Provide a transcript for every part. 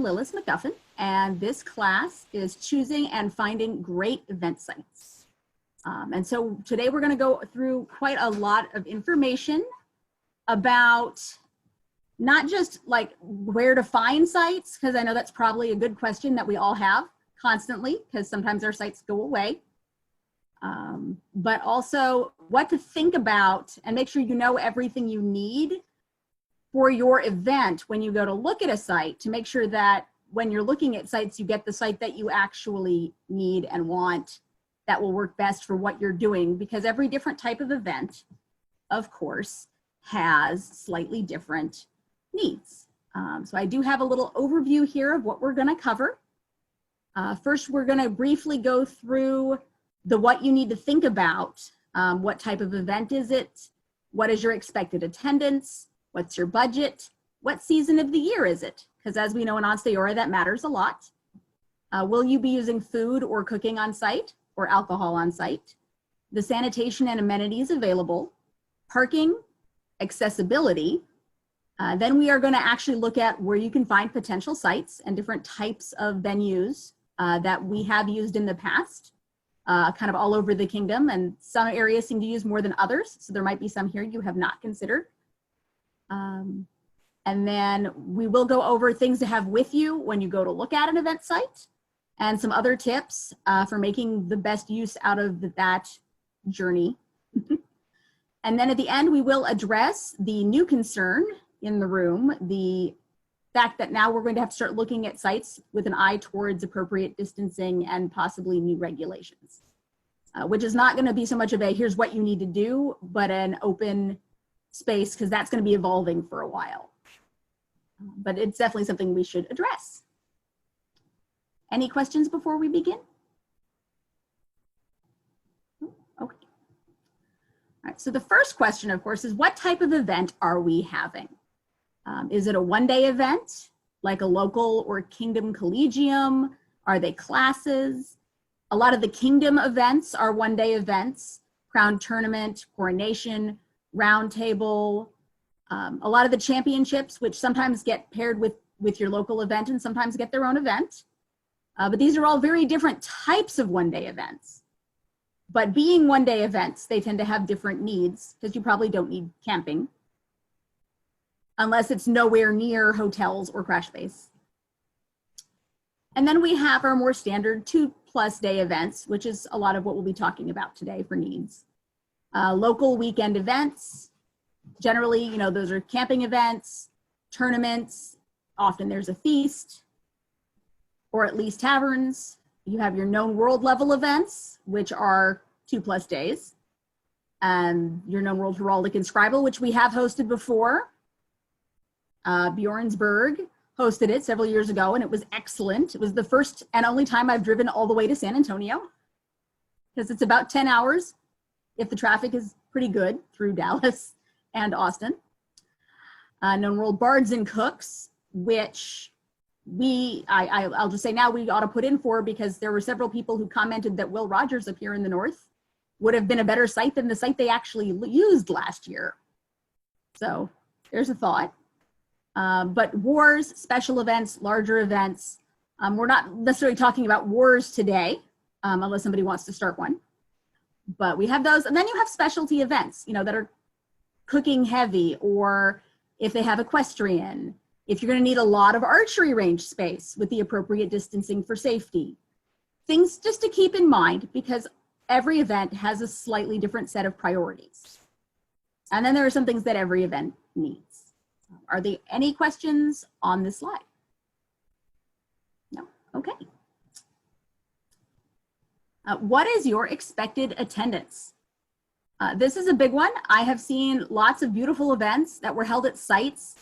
Lillias McGuffin, and this class is choosing and finding great event sites. And so today we're going to go through quite a lot of information about not just like where to find sites, because I know that's probably a good question that we all have constantly, because sometimes our sites go away, but also what to think about and make sure you know everything you need for your event when you go to look at a site, to make sure that when you're looking at sites, you get the site that you actually need and want, that will work best for what you're doing, because every different type of event, of course, has slightly different needs. So I do have a little overview here of what we're going to cover. First, we're going to briefly go through what you need to think about. What type of event is it? What is your expected attendance? What's your budget? What season of the year is it? Because as we know in Onstayora, that matters a lot. Will you be using food or cooking on site or alcohol on site? The sanitation and amenities available, parking, accessibility. Then we are going to actually look at where you can find potential sites and different types of venues that we have used in the past, kind of all over the kingdom, and some areas seem to use more than others, so there might be some here you have not considered. And then we will go over things to have with you when you go to look at an event site, and some other tips for making the best use out of that journey. And then at the end, we will address the new concern in the room, the fact that now we're going to have to start looking at sites with an eye towards appropriate distancing and possibly new regulations, which is not going to be so much of a here's what you need to do, but an open space, because that's going to be evolving for a while. But it's definitely something we should address. Any questions before we begin? Okay. All right, so the first question, of course, is what type of event are we having? Is it a one-day event, like a local or kingdom collegium? Are they classes? A lot of the kingdom events are one-day events: crown tournament, coronation, round table. A lot of the championships, which sometimes get paired with your local event and sometimes get their own event. But these are all very different types of one-day events. But being one-day events, they tend to have different needs, because you probably don't need camping, unless it's nowhere near hotels or crash base. And then we have our more standard 2+ day events, which is a lot of what we'll be talking about today for needs. Local weekend events, generally, you know, those are camping events, tournaments, often there's a feast, or at least taverns. You have your known world level events, which are 2+ days. Your known world heraldic and scribal, which we have hosted before. Bjornsburg hosted it several years ago, and it was excellent. It was the first and only time I've driven all the way to San Antonio, because it's about 10 hours if the traffic is pretty good through Dallas and Austin. Known world bards and cooks, which I'll just say now we ought to put in for, because there were several people who commented that Will Rogers up here in the north would have been a better site than the site they actually used last year. So there's a thought. But wars, special events, larger events, we're not necessarily talking about wars today, unless somebody wants to start one. But we have those, and then you have specialty events, you know, that are cooking heavy, or if they have equestrian, if you're going to need a lot of archery range space with the appropriate distancing for safety. Things just to keep in mind, because every event has a slightly different set of priorities. And then there are some things that every event needs. Are there any questions on this slide? No? Okay. What is your expected attendance? This is a big one. I have seen lots of beautiful events that were held at sites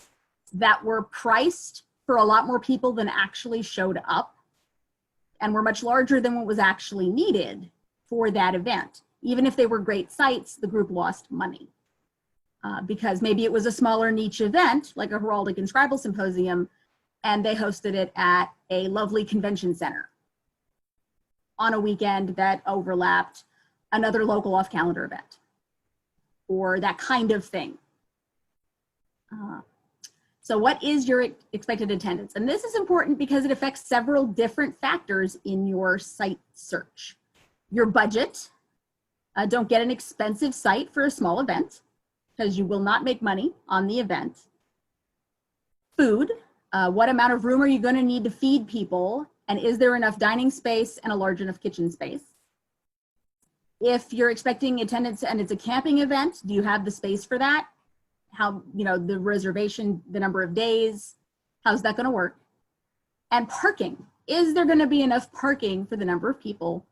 that were priced for a lot more people than actually showed up, and were much larger than what was actually needed for that event. Even if they were great sites, the group lost money. Because maybe it was a smaller niche event, like a heraldic and scribal symposium, and they hosted it at a lovely convention center on a weekend that overlapped another local off-calendar event, or that kind of thing. So what is your expected attendance? And this is important because it affects several different factors in your site search. Your budget. Don't get an expensive site for a small event because you will not make money on the event. Food. What amount of room are you going to need to feed people? And is there enough dining space and a large enough kitchen space? If you're expecting attendance and it's a camping event, do you have the space for that? How, the reservation, the number of days, how's that going to work? And parking. Is there going to be enough parking for the number of people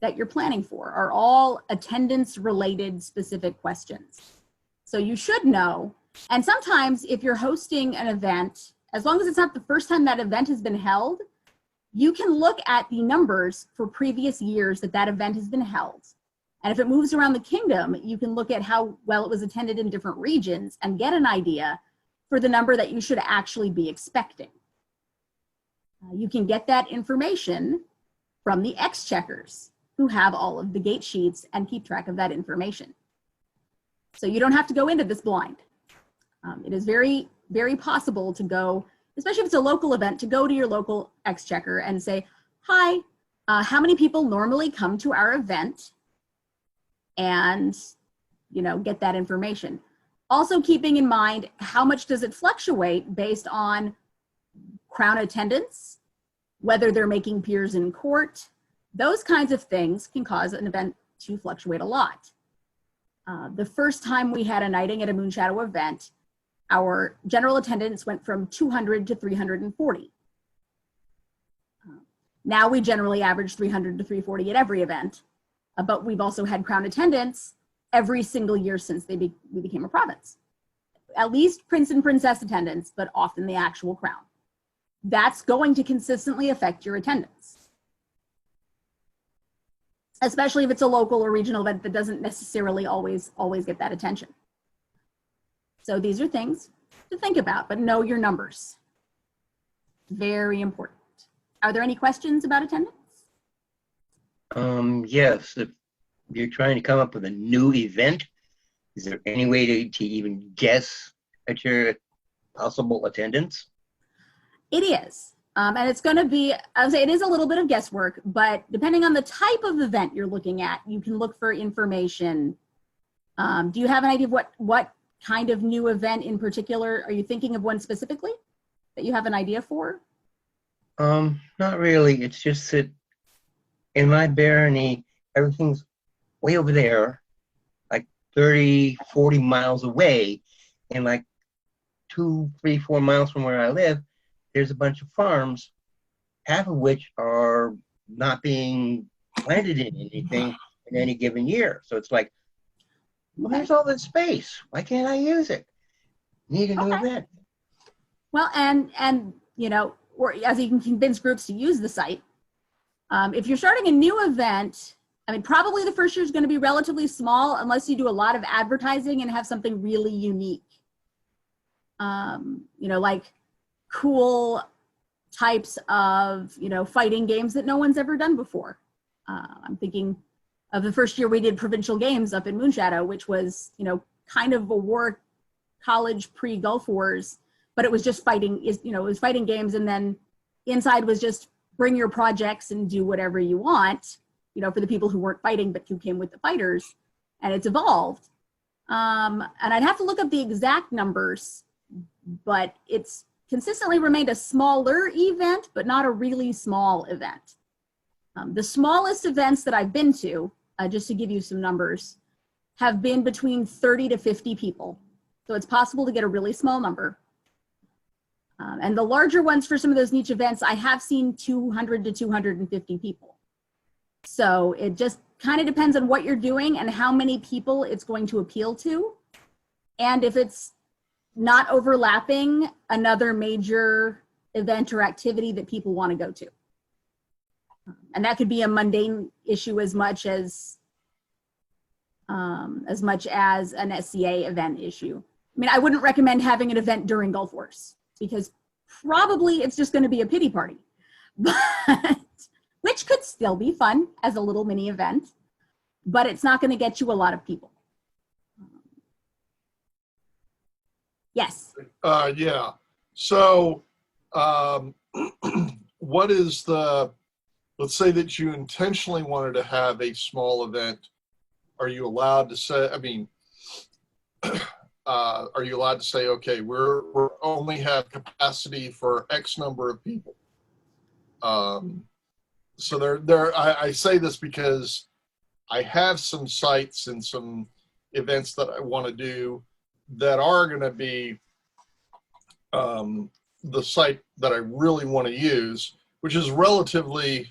that you're planning for? Are all attendance related specific questions. So you should know. And sometimes if you're hosting an event, as long as it's not the first time that event has been held, you can look at the numbers for previous years that event has been held. And if it moves around the kingdom, you can look at how well it was attended in different regions and get an idea for the number that you should actually be expecting. You can get that information from the exchequers, who have all of the gate sheets and keep track of that information. So you don't have to go into this blind. It is very, very possible to go, especially if it's a local event, to go to your local exchequer and say, hi, how many people normally come to our event? And, get that information. Also keeping in mind, how much does it fluctuate based on crown attendance, whether they're making peers in court. Those kinds of things can cause an event to fluctuate a lot. The first time we had a nighting at a Moonshadow event, our general attendance went from 200 to 340. Now we generally average 300 to 340 at every event, but we've also had crown attendance every single year since we became a province. At least prince and princess attendance, but often the actual crown. That's going to consistently affect your attendance, especially if it's a local or regional event that doesn't necessarily always get that attention. So these are things to think about, but know your numbers. Very important. Are there any questions about attendance? Yes, if you're trying to come up with a new event, is there any way to even guess at your possible attendance? It is. And it's going to be, I would say it is a little bit of guesswork, but depending on the type of event you're looking at, you can look for information. Do you have an idea of what kind of new event in particular? Are you thinking of one specifically that you have an idea for? Not really. It's just that in my barony, everything's way over there, like 30, 40 miles away, and like 2, 3, 4 miles from where I live, there's a bunch of farms, half of which are not being planted in anything in any given year. So it's like, well, there's all this space. Why can't I use it? Need a new event. Well, and or as you can convince groups to use the site. If you're starting a new event, I mean, probably the first year is going to be relatively small unless you do a lot of advertising and have something really unique. Like cool types of, fighting games that no one's ever done before. I'm thinking of the first year we did provincial games up in Moonshadow, which was, kind of a war college pre-Gulf Wars, but it was just fighting, it was fighting games, and then inside was just bring your projects and do whatever you want, for the people who weren't fighting but who came with the fighters, and it's evolved. And I'd have to look up the exact numbers, but it's consistently remained a smaller event, but not a really small event. The smallest events that I've been to, just to give you some numbers, have been between 30 to 50 people. So it's possible to get a really small number. And the larger ones for some of those niche events, I have seen 200 to 250 people. So it just kind of depends on what you're doing and how many people it's going to appeal to. And if it's not overlapping another major event or activity that people want to go to. And that could be a mundane issue as much as an SCA event issue. I mean, I wouldn't recommend having an event during Gulf Wars, because probably it's just going to be a pity party, but which could still be fun as a little mini event, but it's not going to get you a lot of people. Yes. Yeah. So, what is let's say that you intentionally wanted to have a small event. Are you allowed to say, are you allowed to say, okay, we're only have capacity for X number of people? So I say this because I have some sites and some events that I want to do that are going to be the site that I really want to use, which is relatively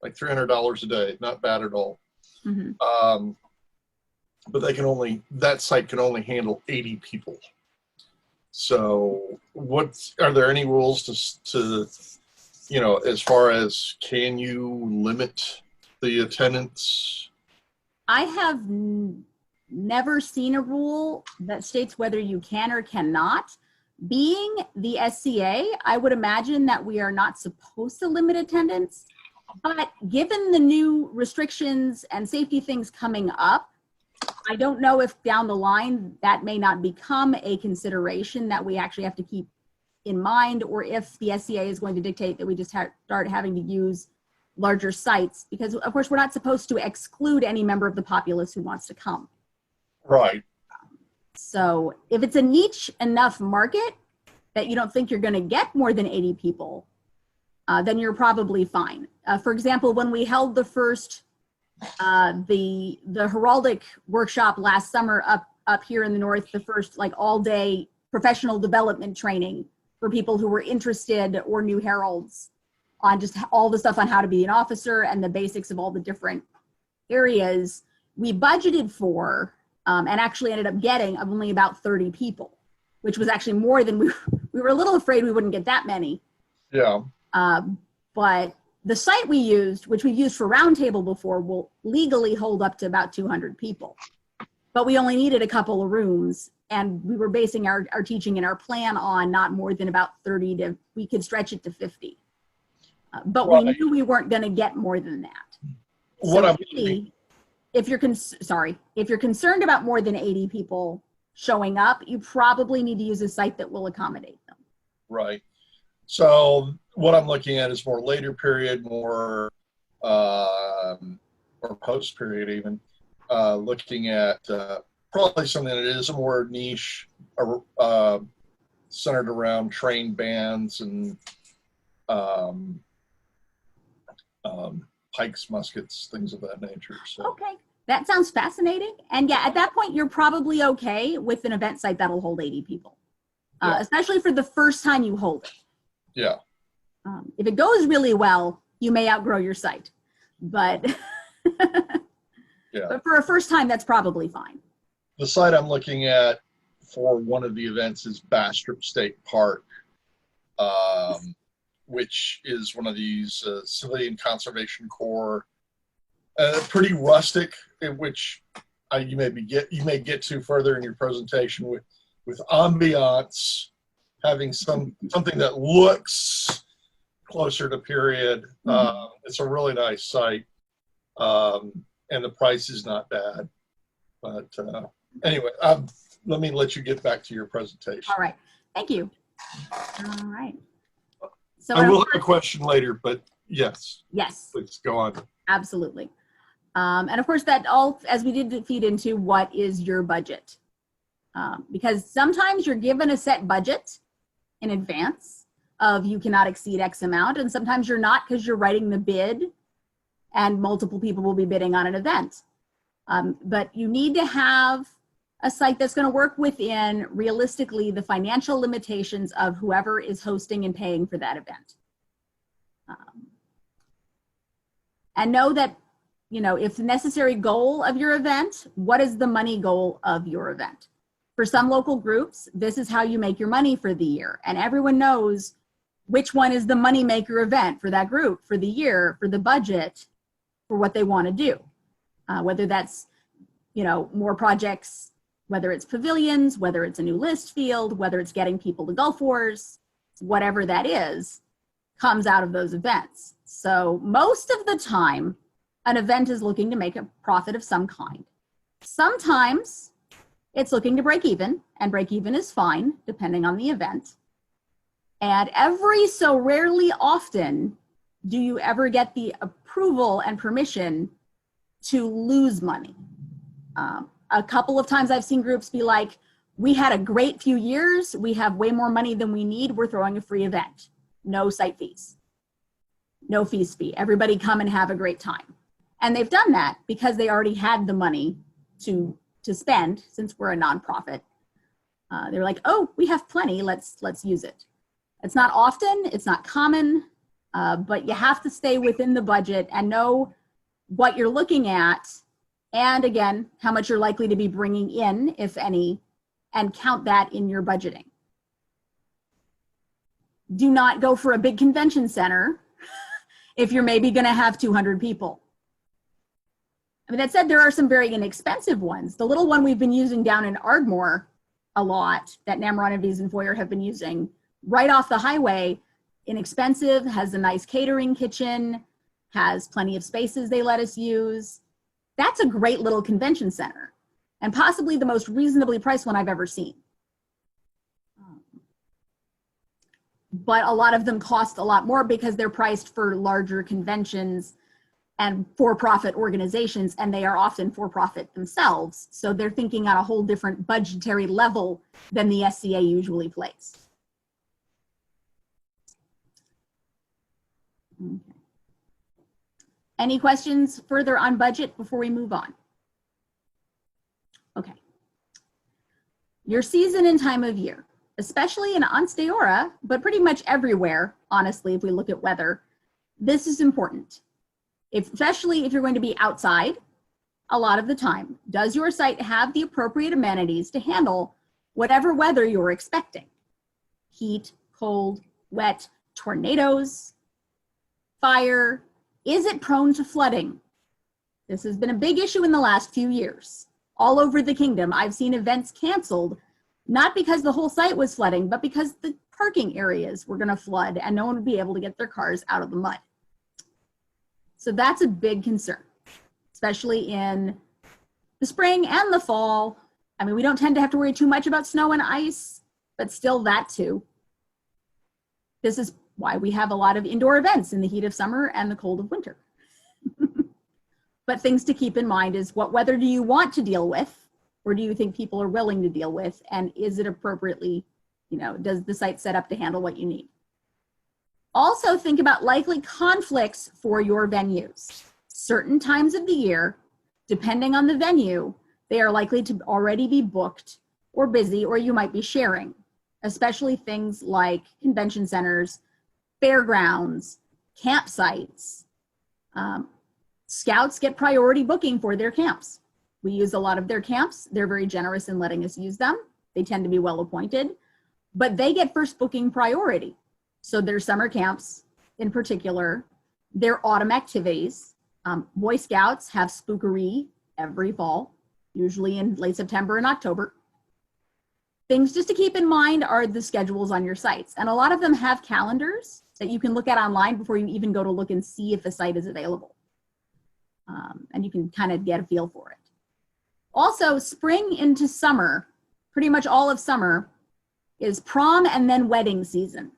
like $300 a day, not bad at all. Mm-hmm. But that site can only handle 80 people. So are there any rules to as far as, can you limit the attendance? I have never seen a rule that states whether you can or cannot. Being the SCA, I would imagine that we are not supposed to limit attendance, but given the new restrictions and safety things coming up, I don't know if down the line that may not become a consideration that we actually have to keep in mind, or if the SCA is going to dictate that we just start having to use larger sites, because of course we're not supposed to exclude any member of the populace who wants to come. Right. So if it's a niche enough market that you don't think you're going to get more than 80 people, then you're probably fine. For example, when we held the first the heraldic workshop last summer up here in the north, the first like all-day professional development training for people who were interested or new heralds on just all the stuff on how to be an officer and the basics of all the different areas, we budgeted for and actually ended up getting only about 30 people, which was actually more than we were a little afraid we wouldn't get that many. Yeah. But the site we used, which we've used for Roundtable before, will legally hold up to about 200 people. But we only needed a couple of rooms, and we were basing our teaching and our plan on not more than about 30 we could stretch it to 50. But right. We knew we weren't going to get more than that. What so really, if you're concerned about more than 80 people showing up, you probably need to use a site that will accommodate them. Right. So what I'm looking at is more later period, more or post period even, looking at probably something that is a more niche, centered around trained bands and pikes, muskets, things of that nature. So. Okay, that sounds fascinating. And yeah, at that point, you're probably okay with an event site that'll hold 80 people, especially for the first time you hold it. Yeah. If it goes really well, you may outgrow your site, but yeah. But for a first time, that's probably fine. The site I'm looking at for one of the events is Bastrop State Park, which is one of these civilian conservation corps, pretty rustic, in which you may get to further in your presentation with ambiance, having something that looks closer to period. It's a really nice site, and the price is not bad. But anyway, let me let you get back to your presentation. All right, thank you. All right. So I will have a question later, but yes. Yes. Please go on. Absolutely. And of course, that all, as we did, feed into what is your budget. Because sometimes you're given a set budget in advance of you cannot exceed X amount, and sometimes you're not because you're writing the bid and multiple people will be bidding on an event. But you need to have a site that's going to work within, realistically, the financial limitations of whoever is hosting and paying for that event. And know that, if the necessary goal of your event, what is the money goal of your event? For some local groups, this is how you make your money for the year. And everyone knows which one is the money maker event for that group, for the year, for the budget, for what they want to do. Whether that's, more projects, whether it's pavilions, whether it's a new list field, whether it's getting people to Gulf Wars, whatever that is, comes out of those events. So most of the time, an event is looking to make a profit of some kind. Sometimes it's looking to break even, and break even is fine, depending on the event. And every so rarely often do you ever get the approval and permission to lose money. A couple of times I've seen groups be like, we had a great few years, we have way more money than we need, we're throwing a free event. No site fees, no fees fee. Everybody come and have a great time. And they've done that because they already had the money to spend, since we're a nonprofit. They're like, oh, we have plenty, let's use it. It's not often, it's not common, but you have to stay within the budget and know what you're looking at, and again, how much you're likely to be bringing in, if any, and count that in your budgeting. Do not go for a big convention center if you're maybe gonna have 200 people. I mean, that said, there are some very inexpensive ones. The little one we've been using down in Ardmore a lot, that Namron and Wiesenfeuer have been using, right off the highway, inexpensive, has a nice catering kitchen, has plenty of spaces they let us use. That's a great little convention center, and possibly the most reasonably priced one I've ever seen. But a lot of them cost a lot more because they're priced for larger conventions and for-profit organizations, and they are often for-profit themselves. So they're thinking on a whole different budgetary level than the SCA usually plays. Okay. Any questions further on budget before we move on? Okay. Your season and time of year, especially in Ansteora, but pretty much everywhere, honestly, if we look at weather, this is important. Especially if you're going to be outside a lot of the time. Does your site have the appropriate amenities to handle whatever weather you're expecting? Heat, cold, wet, tornadoes, fire. Is it prone to flooding? This has been a big issue in the last few years. All over the kingdom, I've seen events canceled, not because the whole site was flooding, but because the parking areas were gonna flood and no one would be able to get their cars out of the mud. So that's a big concern, especially in the spring and the fall. I mean, we don't tend to have to worry too much about snow and ice, but still that too. This is why we have a lot of indoor events in the heat of summer and the cold of winter. But things to keep in mind is, what weather do you want to deal with, or do you think people are willing to deal with, and is it appropriately, does the site set up to handle what you need? Also think about likely conflicts for your venues. Certain times of the year, depending on the venue, they are likely to already be booked or busy, or you might be sharing, especially things like convention centers, fairgrounds, campsites. Scouts get priority booking for their camps. We use a lot of their camps. They're very generous in letting us use them. They tend to be well appointed, but they get first booking priority. So their summer camps in particular, their autumn activities. Boy Scouts have spookery every fall, usually in late September and October. Things just to keep in mind are the schedules on your sites. And a lot of them have calendars that you can look at online before you even go to look and see if the site is available. And you can kind of get a feel for it. Also, spring into summer, pretty much all of summer, is prom and then wedding season.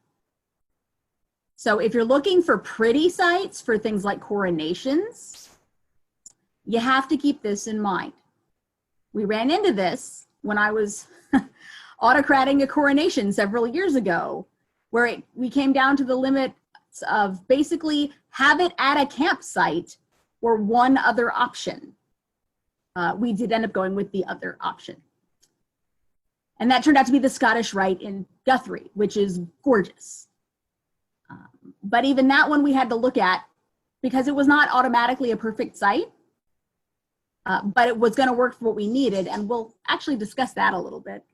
So if you're looking for pretty sites for things like coronations, you have to keep this in mind. We ran into this when I was autocrating a coronation several years ago, where we came down to the limits of basically have it at a campsite or one other option. We did end up going with the other option. And that turned out to be the Scottish Rite in Guthrie, which is gorgeous. But even that one we had to look at because it was not automatically a perfect site, but it was gonna work for what we needed, and we'll actually discuss that a little bit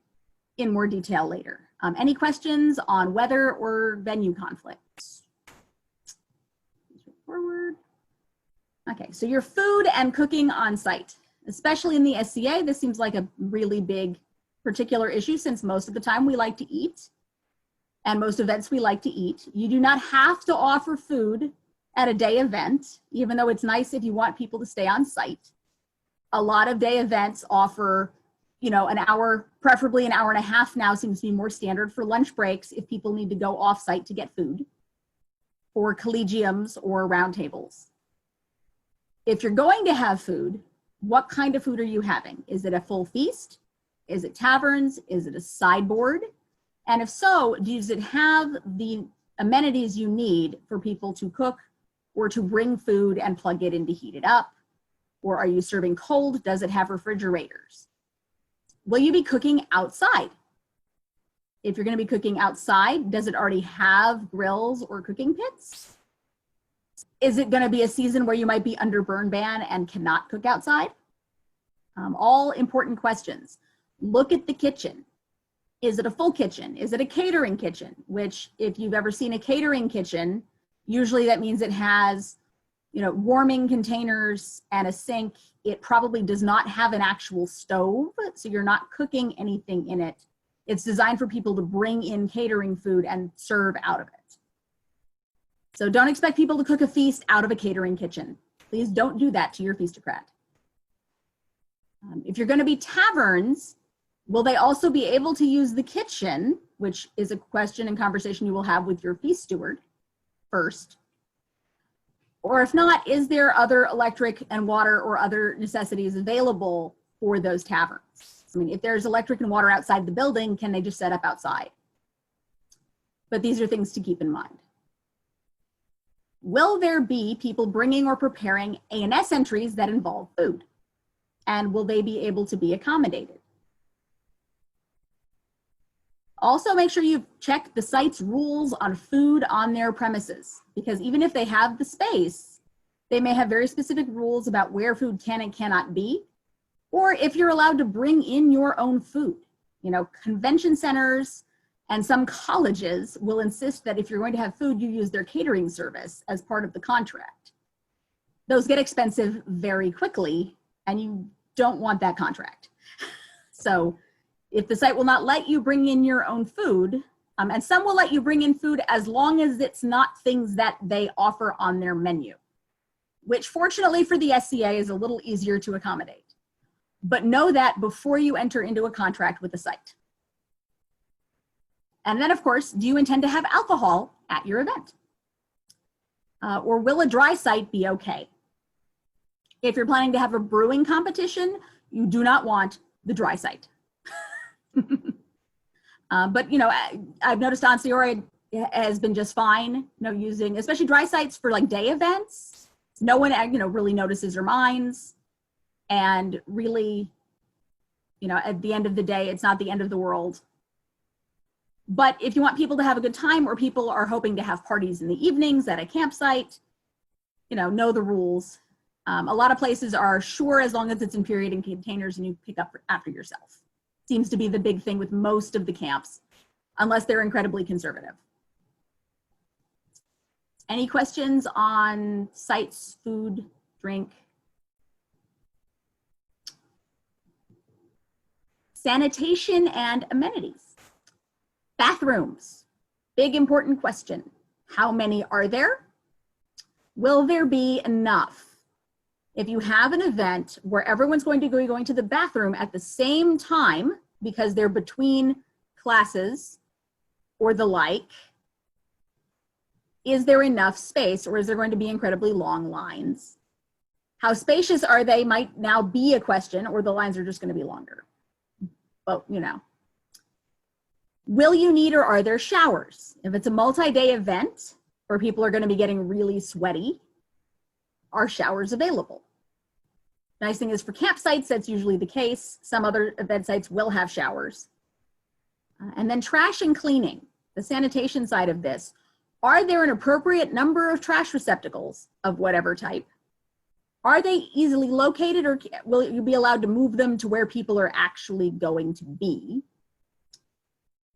in more detail later. Any questions on weather or venue conflicts? Forward. Okay, so your food and cooking on site, especially in the SCA, this seems like a really big particular issue, since most of the time we like to eat, and most events we like to eat. You do not have to offer food at a day event, even though it's nice if you want people to stay on site. A lot of day events offer you know, an hour, preferably an hour and a half now seems to be more standard for lunch breaks if people need to go off site to get food, or collegiums or roundtables. If you're going to have food, what kind of food are you having? Is it a full feast? Is it taverns? Is it a sideboard? And if so, does it have the amenities you need for people to cook or to bring food and plug it in to heat it up? Or are you serving cold? Does it have refrigerators? Will you be cooking outside? If you're going to be cooking outside, does it already have grills or cooking pits? Is it going to be a season where you might be under burn ban and cannot cook outside? All important questions. Look at the kitchen. Is it a full kitchen? Is it a catering kitchen? Which, if you've ever seen a catering kitchen, usually that means it has, you know, warming containers and a sink. It probably does not have an actual stove, so you're not cooking anything in it. It's designed for people to bring in catering food and serve out of it. So don't expect people to cook a feast out of a catering kitchen. Please don't do that to your feastocrat. If you're going to be taverns, will they also be able to use the kitchen, which is a question and conversation you will have with your feast steward first. Or if not, is there other electric and water or other necessities available for those taverns? I mean, if there's electric and water outside the building, can they just set up outside? But these are things to keep in mind. Will there be people bringing or preparing A&S entries that involve food? And will they be able to be accommodated? Also, make sure you check the site's rules on food on their premises, because even if they have the space, they may have very specific rules about where food can and cannot be, or if you're allowed to bring in your own food. You know, convention centers and some colleges will insist that if you're going to have food, you use their catering service as part of the contract. Those get expensive very quickly, and you don't want that contract. So if the site will not let you bring in your own food, and some will let you bring in food as long as it's not things that they offer on their menu, which fortunately for the SCA is a little easier to accommodate. But know that before you enter into a contract with the site. And then, of course, do you intend to have alcohol at your event? Or will a dry site be okay? If you're planning to have a brewing competition, you do not want the dry site. But, you know, I've noticed Onsiora has been just fine, you know, using, especially dry sites for like day events. No one, you know, really notices or minds. And really, you know, at the end of the day, it's not the end of the world. But if you want people to have a good time, or people are hoping to have parties in the evenings at a campsite, you know the rules. A lot of places are sure as long as it's in period and containers and you pick up after yourself. Seems to be the big thing with most of the camps, unless they're incredibly conservative. Any questions on sites, food, drink? Sanitation and amenities. Bathrooms, big important question. How many are there? Will there be enough? If you have an event where everyone's going to be going to the bathroom at the same time because they're between classes or the like, is there enough space, or is there going to be incredibly long lines? How spacious are they might now be a question, or the lines are just going to be longer. But, you know. Will you need, or are there showers? If it's a multi-day event where people are going to be getting really sweaty, are showers available? Nice thing is for campsites, that's usually the case. Some other event sites will have showers. And then trash and cleaning, the sanitation side of this. Are there an appropriate number of trash receptacles of whatever type? Are they easily located, or will you be allowed to move them to where people are actually going to be?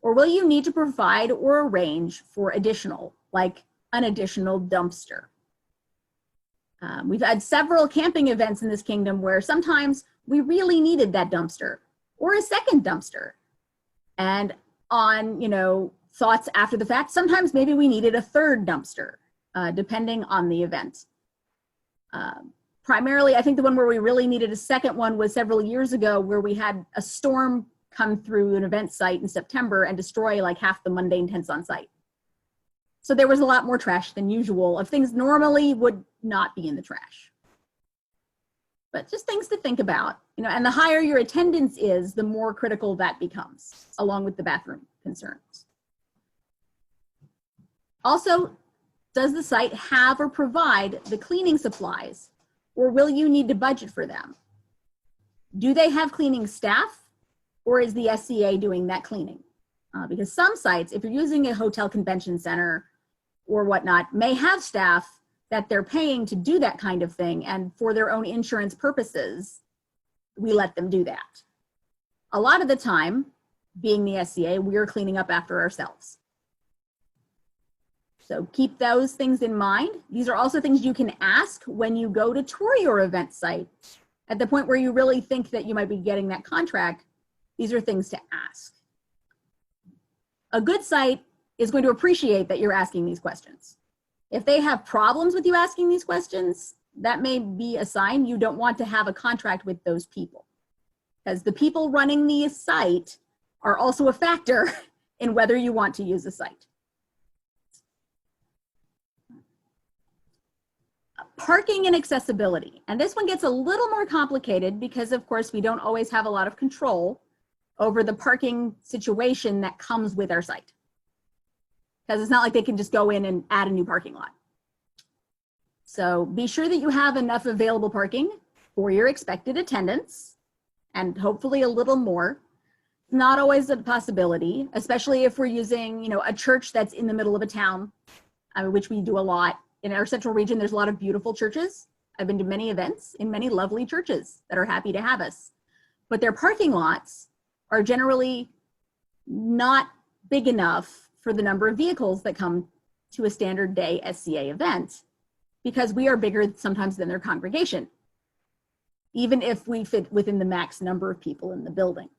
Or will you need to provide or arrange for additional, like an additional dumpster? We've had several camping events in this kingdom where sometimes we really needed that dumpster or a second dumpster. And on, you know, thoughts after the fact, sometimes maybe we needed a third dumpster, depending on the event. Primarily, I think the one where we really needed a second one was several years ago, where we had a storm come through an event site in September and destroy like half the mundane tents on site. So there was a lot more trash than usual of things normally would not be in the trash. But just things to think about, you know, and the higher your attendance is, the more critical that becomes, along with the bathroom concerns. Also, does the site have or provide the cleaning supplies, or will you need to budget for them? Do they have cleaning staff, or is the SCA doing that cleaning? Because some sites, if you're using a hotel convention center or whatnot, may have staff that they're paying to do that kind of thing, and for their own insurance purposes, we let them do that. A lot of the time, being the SCA, we're cleaning up after ourselves. So keep those things in mind. These are also things you can ask when you go to tour your event site. At the point where you really think that you might be getting that contract, these are things to ask. A good site is going to appreciate that you're asking these questions. If they have problems with you asking these questions, that may be a sign you don't want to have a contract with those people, because the people running the site are also a factor in whether you want to use a site. Parking and accessibility. And this one gets a little more complicated because, of course, we don't always have a lot of control over the parking situation that comes with our site. Because it's not like they can just go in and add a new parking lot. So be sure that you have enough available parking for your expected attendance, and hopefully a little more. Not always a possibility, especially if we're using, you know, a church that's in the middle of a town, which we do a lot. In our central region, there's a lot of beautiful churches. I've been to many events in many lovely churches that are happy to have us. But their parking lots are generally not big enough for the number of vehicles that come to a standard day SCA event, because we are bigger sometimes than their congregation, even if we fit within the max number of people in the building.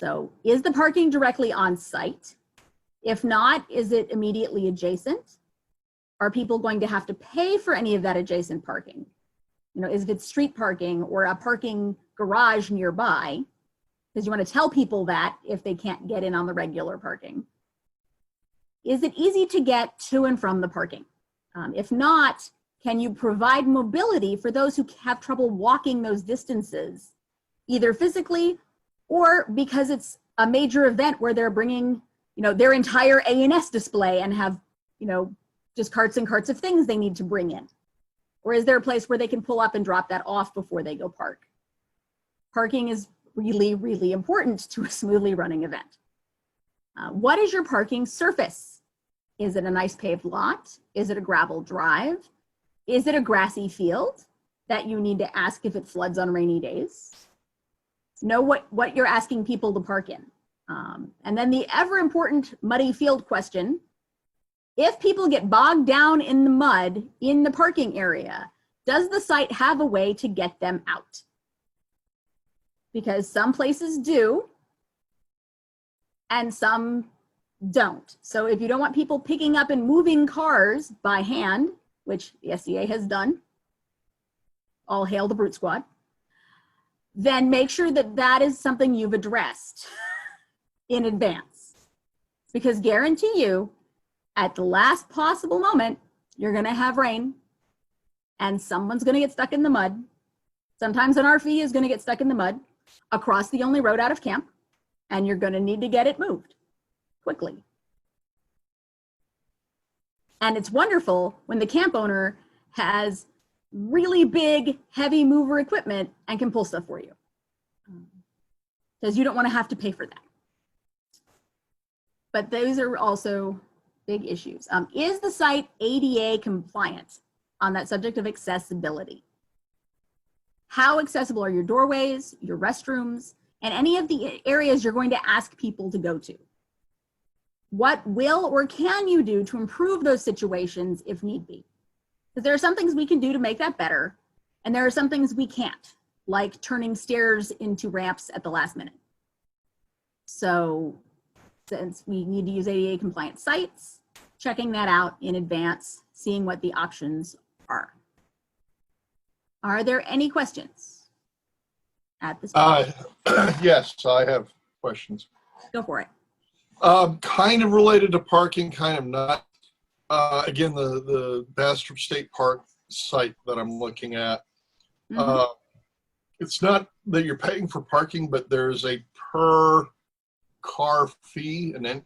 So is the parking directly on site? If not, is it immediately adjacent? Are people going to have to pay for any of that adjacent parking? You know, is it street parking or a parking garage nearby? Because you want to tell people that if they can't get in on the regular parking. Is it easy to get to and from the parking? If not, can you provide mobility for those who have trouble walking those distances, either physically or because it's a major event where they're bringing, you know, their entire A&S display and have, you know, just carts and carts of things they need to bring in? Or is there a place where they can pull up and drop that off before they go park? Parking is really, really important to a smoothly running event. What is your parking surface? Is it a nice paved lot? Is it a gravel drive? Is it a grassy field that you need to ask if it floods on rainy days? Know what you're asking people to park in. And then the ever important muddy field question: if people get bogged down in the mud in the parking area, does the site have a way to get them out? Because some places do, and some don't. So if you don't want people picking up and moving cars by hand, which the SCA has done, all hail the Brute Squad, then make sure that that is something you've addressed in advance. Because guarantee you, at the last possible moment, you're gonna have rain and someone's gonna get stuck in the mud. Sometimes an RV is gonna get stuck in the mud across the only road out of camp, and you're gonna need to get it moved quickly. And it's wonderful when the camp owner has really big, heavy mover equipment and can pull stuff for you, because you don't want to have to pay for that. But those are also big issues. Is the site ADA compliant on that subject of accessibility? How accessible are your doorways, your restrooms, and any of the areas you're going to ask people to go to? What will or can you do to improve those situations if need be? Because there are some things we can do to make that better, and there are some things we can't, like turning stairs into ramps at the last minute. So since we need to use ADA compliant sites, checking that out in advance, seeing what the options are. Are there any questions at this point? Yes, I have questions. Go for it. Kind of related to parking, kind of not. Again, the Bastrop State Park site that I'm looking at, Mhm. it's not that you're paying for parking, but there's a per car fee, and then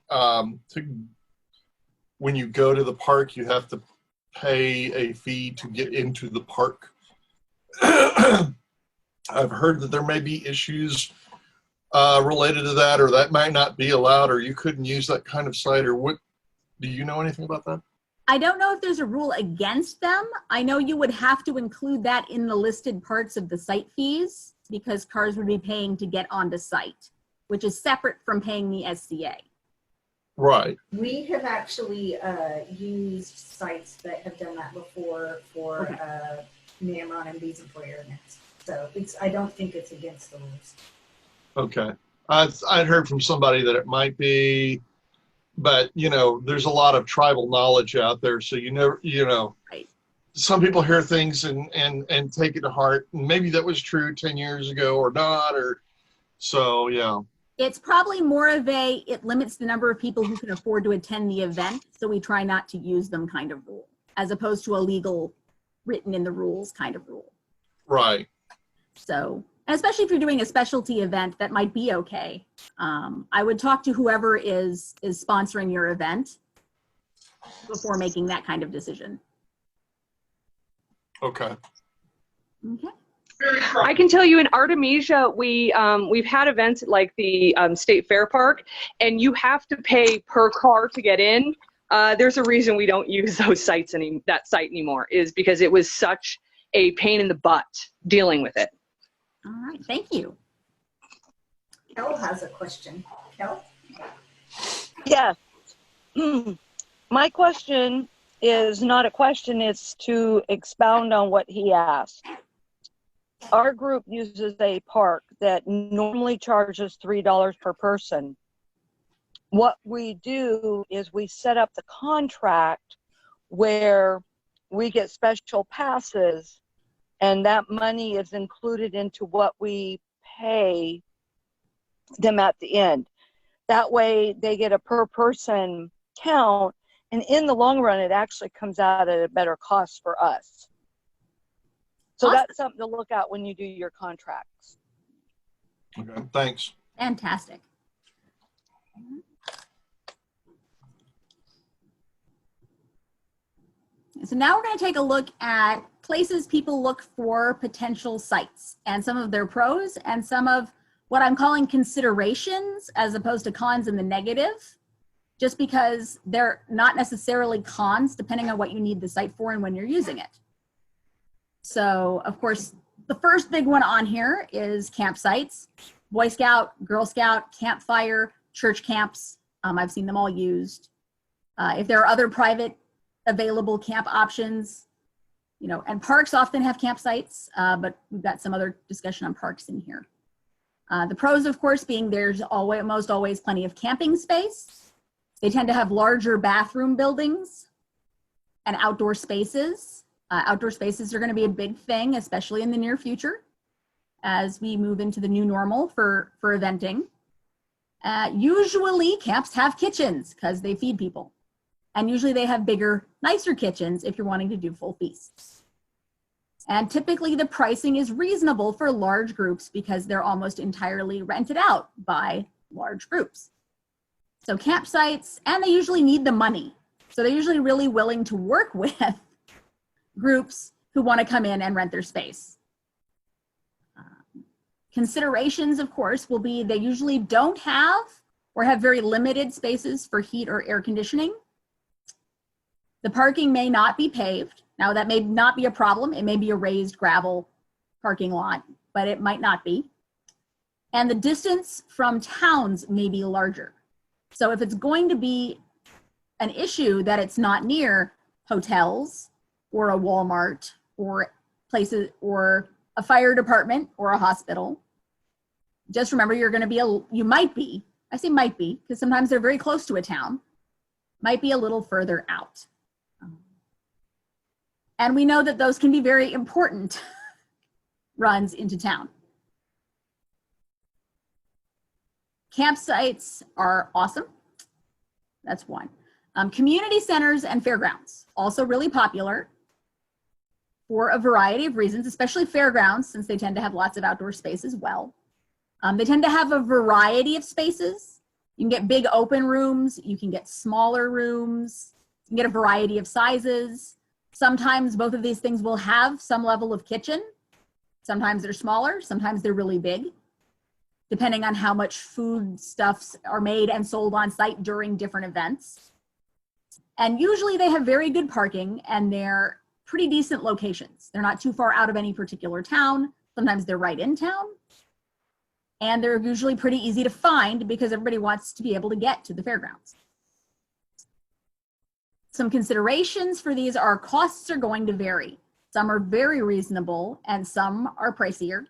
when you go to the park, you have to pay a fee to get into the park. I've heard that there may be issues related to that, or that might not be allowed, or you couldn't use that kind of site, or what? Do you know anything about that? I don't know if there's a rule against them. I know you would have to include that in the listed parts of the site fees because cars would be paying to get onto site, which is separate from paying the SCA. Right. We have actually used sites that have done that before for Namron and these employer events. So I don't think it's against the rules. Okay. I'd heard from somebody that it might be, but there's a lot of tribal knowledge out there, so Right. some people hear things and take it to heart. And maybe that was true 10 years ago or not, or so, yeah. It's probably more of it limits the number of people who can afford to attend the event, so we try not to use them kind of rule, as opposed to a legal written in the rules kind of rule. Right. So, and especially if you're doing a specialty event, that might be okay. I would talk to whoever is sponsoring your event before making that kind of decision. Okay. Okay. I can tell you in Artemisia, we've had events like the State Fair Park, and you have to pay per car to get in. There's a reason we don't use those sites that site anymore, is because it was such a pain in the butt dealing with it. All right. Thank you. Kel has a question. Kel? Yes. My question is not a question, it's to expound on what he asked. Our group uses a park that normally charges $3 per person. What we do is we set up the contract where we get special passes, and that money is included into what we pay them at the end. That way they get a per person count, and in the long run it actually comes out at a better cost for us. So Awesome. That's something to look at when you do your contracts. Okay. Thanks. Fantastic. So now we're going to take a look at places people look for potential sites and some of their pros and some of what I'm calling considerations as opposed to cons in the negative, just because they're not necessarily cons depending on what you need the site for and when you're using it. So, of course, the first big one on here is campsites. Boy Scout, Girl Scout, campfire, church camps. I've seen them all used. If there are other private available camp options, and parks often have campsites, but we've got some other discussion on parks in here. The pros, of course, being there's almost always plenty of camping space. They tend to have larger bathroom buildings and outdoor spaces. Outdoor spaces are going to be a big thing, especially in the near future as we move into the new normal for eventing. Usually camps have kitchens because they feed people. And usually they have bigger, nicer kitchens if you're wanting to do full feasts. And typically the pricing is reasonable for large groups because they're almost entirely rented out by large groups. So campsites, and they usually need the money. So they're usually really willing to work with groups who want to come in and rent their space. Considerations, of course, will be they usually don't have or have very limited spaces for heat or air conditioning. The parking may not be paved. Now that may not be a problem. It may be a raised gravel parking lot, but it might not be. And the distance from towns may be larger. So if it's going to be an issue that it's not near hotels or a Walmart or places or a fire department or a hospital, just remember you might be, I say might be, because sometimes they're very close to a town, might be a little further out. And we know that those can be very important runs into town. Campsites are awesome. That's one. Community centers and fairgrounds, also really popular for a variety of reasons, especially fairgrounds, since they tend to have lots of outdoor space as well. They tend to have a variety of spaces. You can get big open rooms, you can get smaller rooms, you can get a variety of sizes. Sometimes both of these things will have some level of kitchen. Sometimes they're smaller, sometimes they're really big, depending on how much foodstuffs are made and sold on site during different events. And usually they have very good parking and they're pretty decent locations. They're not too far out of any particular town. Sometimes they're right in town. And they're usually pretty easy to find because everybody wants to be able to get to the fairgrounds. Some considerations for these are costs are going to vary. Some are very reasonable and some are pricier.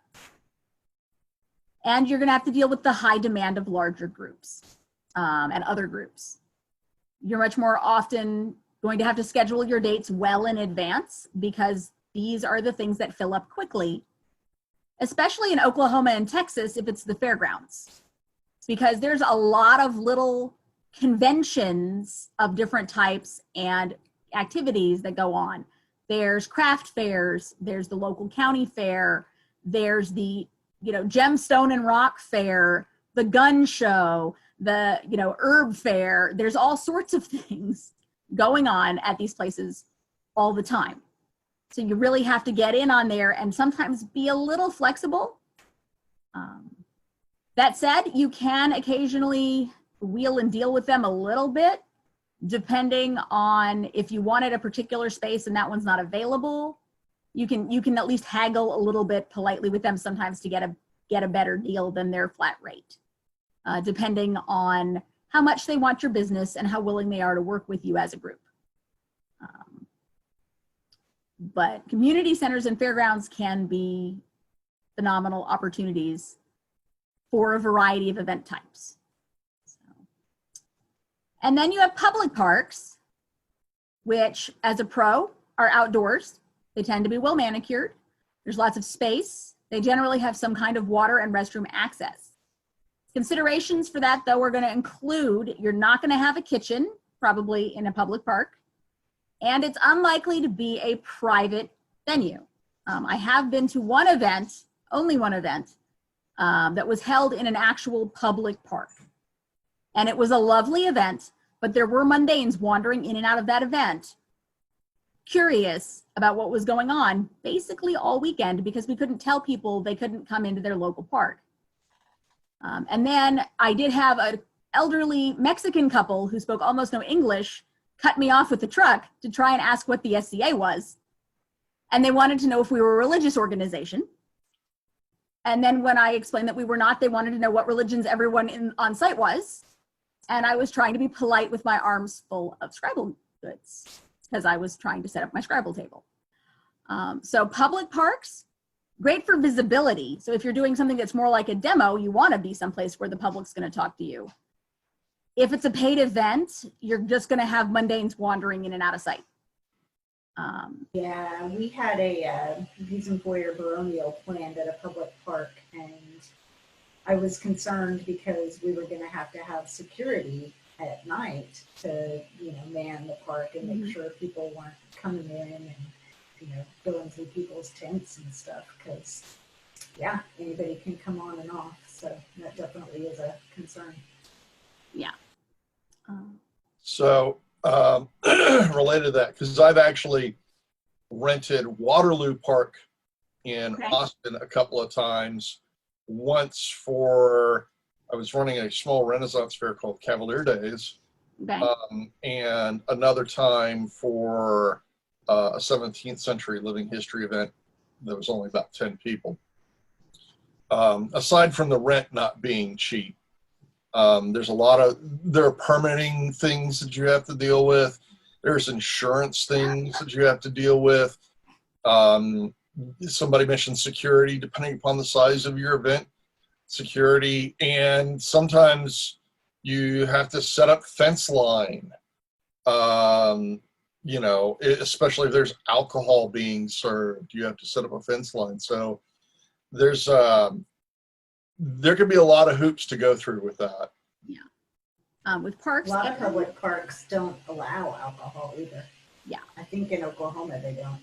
And you're going to have to deal with the high demand of larger groups and other groups. You're much more often going to have to schedule your dates well in advance because these are the things that fill up quickly, especially in Oklahoma and Texas if it's the fairgrounds, because there's a lot of little conventions of different types and activities that go on. There's craft fairs, there's the local county fair, there's the gemstone and rock fair, the gun show, the herb fair. There's all sorts of things going on at these places all the time. So you really have to get in on there and sometimes be a little flexible. That said, you can occasionally wheel and deal with them a little bit, depending on if you wanted a particular space and that one's not available. You can at least haggle a little bit politely with them sometimes to get a better deal than their flat rate, depending on how much they want your business and how willing they are to work with you as a group. But community centers and fairgrounds can be phenomenal opportunities for a variety of event types. And then you have public parks, which as a pro are outdoors. They tend to be well manicured. There's lots of space. They generally have some kind of water and restroom access. Considerations for that, though, are going to include you're not going to have a kitchen, probably in a public park, and it's unlikely to be a private venue. I have been to one event, only one event, that was held in an actual public park. And it was a lovely event, but there were mundanes wandering in and out of that event, curious about what was going on basically all weekend because we couldn't tell people they couldn't come into their local park. And then I did have an elderly Mexican couple who spoke almost no English cut me off with the truck to try and ask what the SCA was. And they wanted to know if we were a religious organization. And then when I explained that we were not, they wanted to know what religions everyone on site was. And I was trying to be polite with my arms full of Scribble goods because I was trying to set up my Scribble table. So public parks, great for visibility. So if you're doing something that's more like a demo, you want to be someplace where the public's going to talk to you. If it's a paid event, you're just going to have mundanes wandering in and out of sight. Yeah, we had a Wiesenfeuer baronial planned at a public park, and I was concerned because we were going to have security at night to, man the park and make sure people weren't coming in and, going through people's tents and stuff. Because, yeah, anybody can come on and off. So that definitely is a concern. Yeah. So related to that, because I've actually rented Waterloo Park in Austin a couple of times. Once I was running a small Renaissance fair called Cavalier Days, and another time for a 17th century living history event that was only about 10 people. Aside from the rent not being cheap, there are permitting things that you have to deal with. There's insurance things that you have to deal with. Somebody mentioned security, depending upon the size of your event, security, and sometimes you have to set up fence line, especially if there's alcohol being served, you have to set up a fence line. So there's there can be a lot of hoops to go through with that. With A parks, lot of public parks don't allow alcohol either. Yeah. I think in Oklahoma they don't.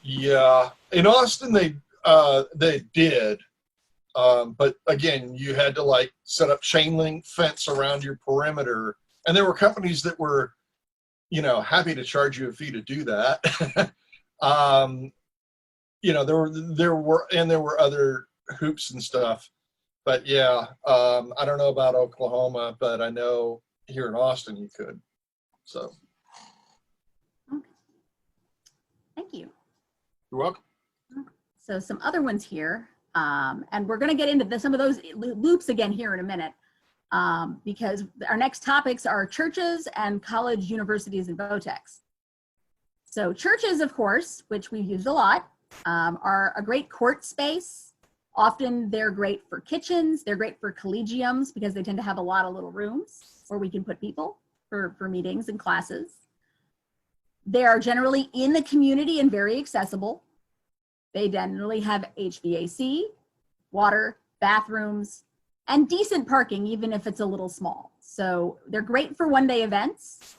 Yeah, in Austin they did, but again, you had to like set up chain link fence around your perimeter, and there were companies that were, you know, happy to charge you a fee to do that. You know, there were other hoops and stuff, but yeah, I don't know about Oklahoma, but I know here in Austin you could. So okay. Thank you. you're welcome. So some other ones here, and we're going to get into some of those loops again here in a minute, because our next topics are churches and college, universities, and VOTEX. So churches, of course, which we've used a lot, are a great court space. Often they're great for kitchens. They're great for collegiums because they tend to have a lot of little rooms where we can put people for meetings and classes. They are generally in the community and very accessible. They generally have HVAC, water, bathrooms, and decent parking, even if it's a little small. So they're great for one-day events.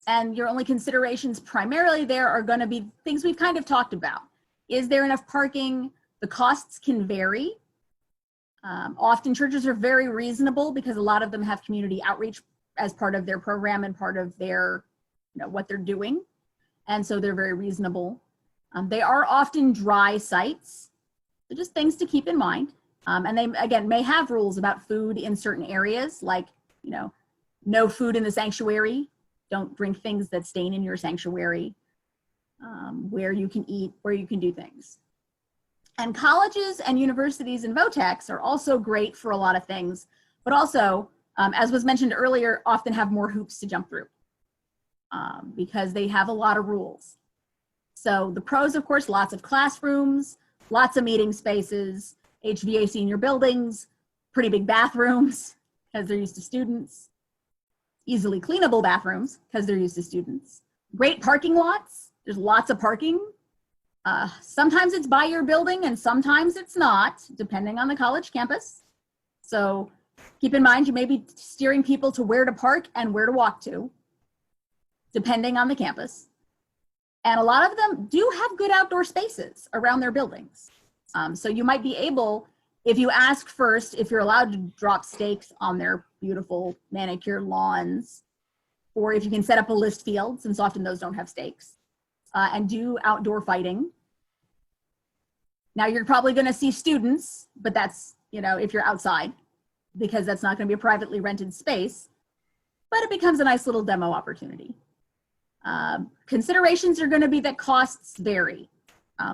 And your only considerations primarily there are going to be things we've kind of talked about. Is there enough parking? The costs can vary. Often churches are very reasonable because a lot of them have community outreach as part of their program and part of their, you know, what they're doing. And so they're very reasonable. They are often dry sites, so just things to keep in mind. And they, again, may have rules about food in certain areas, like, you know, no food in the sanctuary. Don't drink things that stain in your sanctuary, where you can eat, where you can do things. And colleges and universities and VOTEX are also great for a lot of things, but also, as was mentioned earlier, often have more hoops to jump through because they have a lot of rules. So the pros, of course, lots of classrooms, lots of meeting spaces, HVAC in your buildings, pretty big bathrooms because they're used to students, easily cleanable bathrooms because they're used to students, great parking lots. There's lots of parking. Sometimes it's by your building and sometimes it's not, depending on the college campus. So keep in mind, you may be steering people to where to park and where to walk to, depending on the campus. And a lot of them do have good outdoor spaces around their buildings. So you might be able, if you ask first, if you're allowed to drop stakes on their beautiful manicured lawns, or if you can set up a list field, since often those don't have stakes, and do outdoor fighting. Now you're probably going to see students, but that's, you know, if you're outside, because that's not going to be a privately rented space, but it becomes a nice little demo opportunity. Considerations are going to be that costs vary.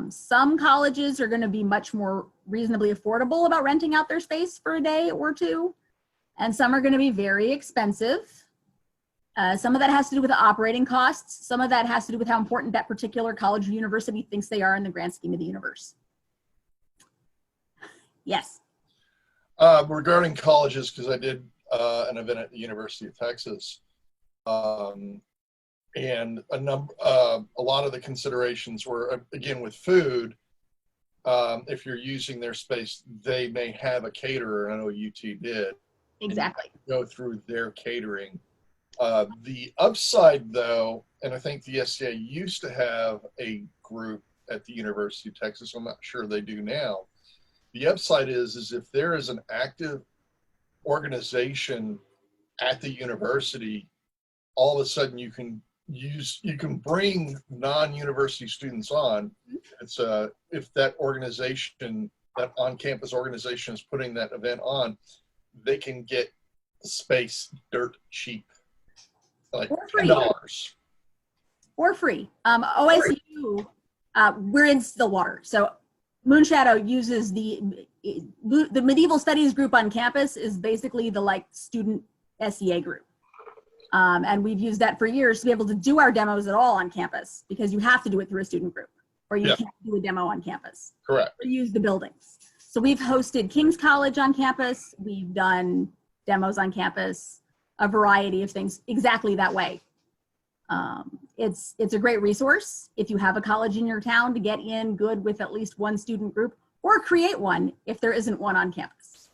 Some colleges are going to be much more reasonably affordable about renting out their space for a day or two, and some are going to be very expensive. Some of that has to do with the operating costs. Some of that has to do with how important that particular college or university thinks they are in the grand scheme of the universe. Yes. Regarding colleges, because I did an event at the University of Texas, and a lot of the considerations were, again, with food. If you're using their space, they may have a caterer. I know UT did. Exactly. Go through their catering. The upside, though, and I think the SCA used to have a group at the University of Texas. I'm not sure they do now. The upside is if there is an active organization at the university, all of a sudden you can bring non-university students on. It's if that organization, that on-campus organization is putting that event on, they can get space dirt cheap, like $10. Or free. OSU, we're in Stillwater, so Moonshadow uses the medieval studies group on campus is basically the like student SEA group. And we've used that for years to be able to do our demos at all on campus because you have to do it through a student group or you can't do a demo on campus. Correct. Or use the buildings. So we've hosted King's College on campus. We've done demos on campus, a variety of things exactly that way. It's a great resource if you have a college in your town to get in good with at least one student group, or create one if there isn't one on campus.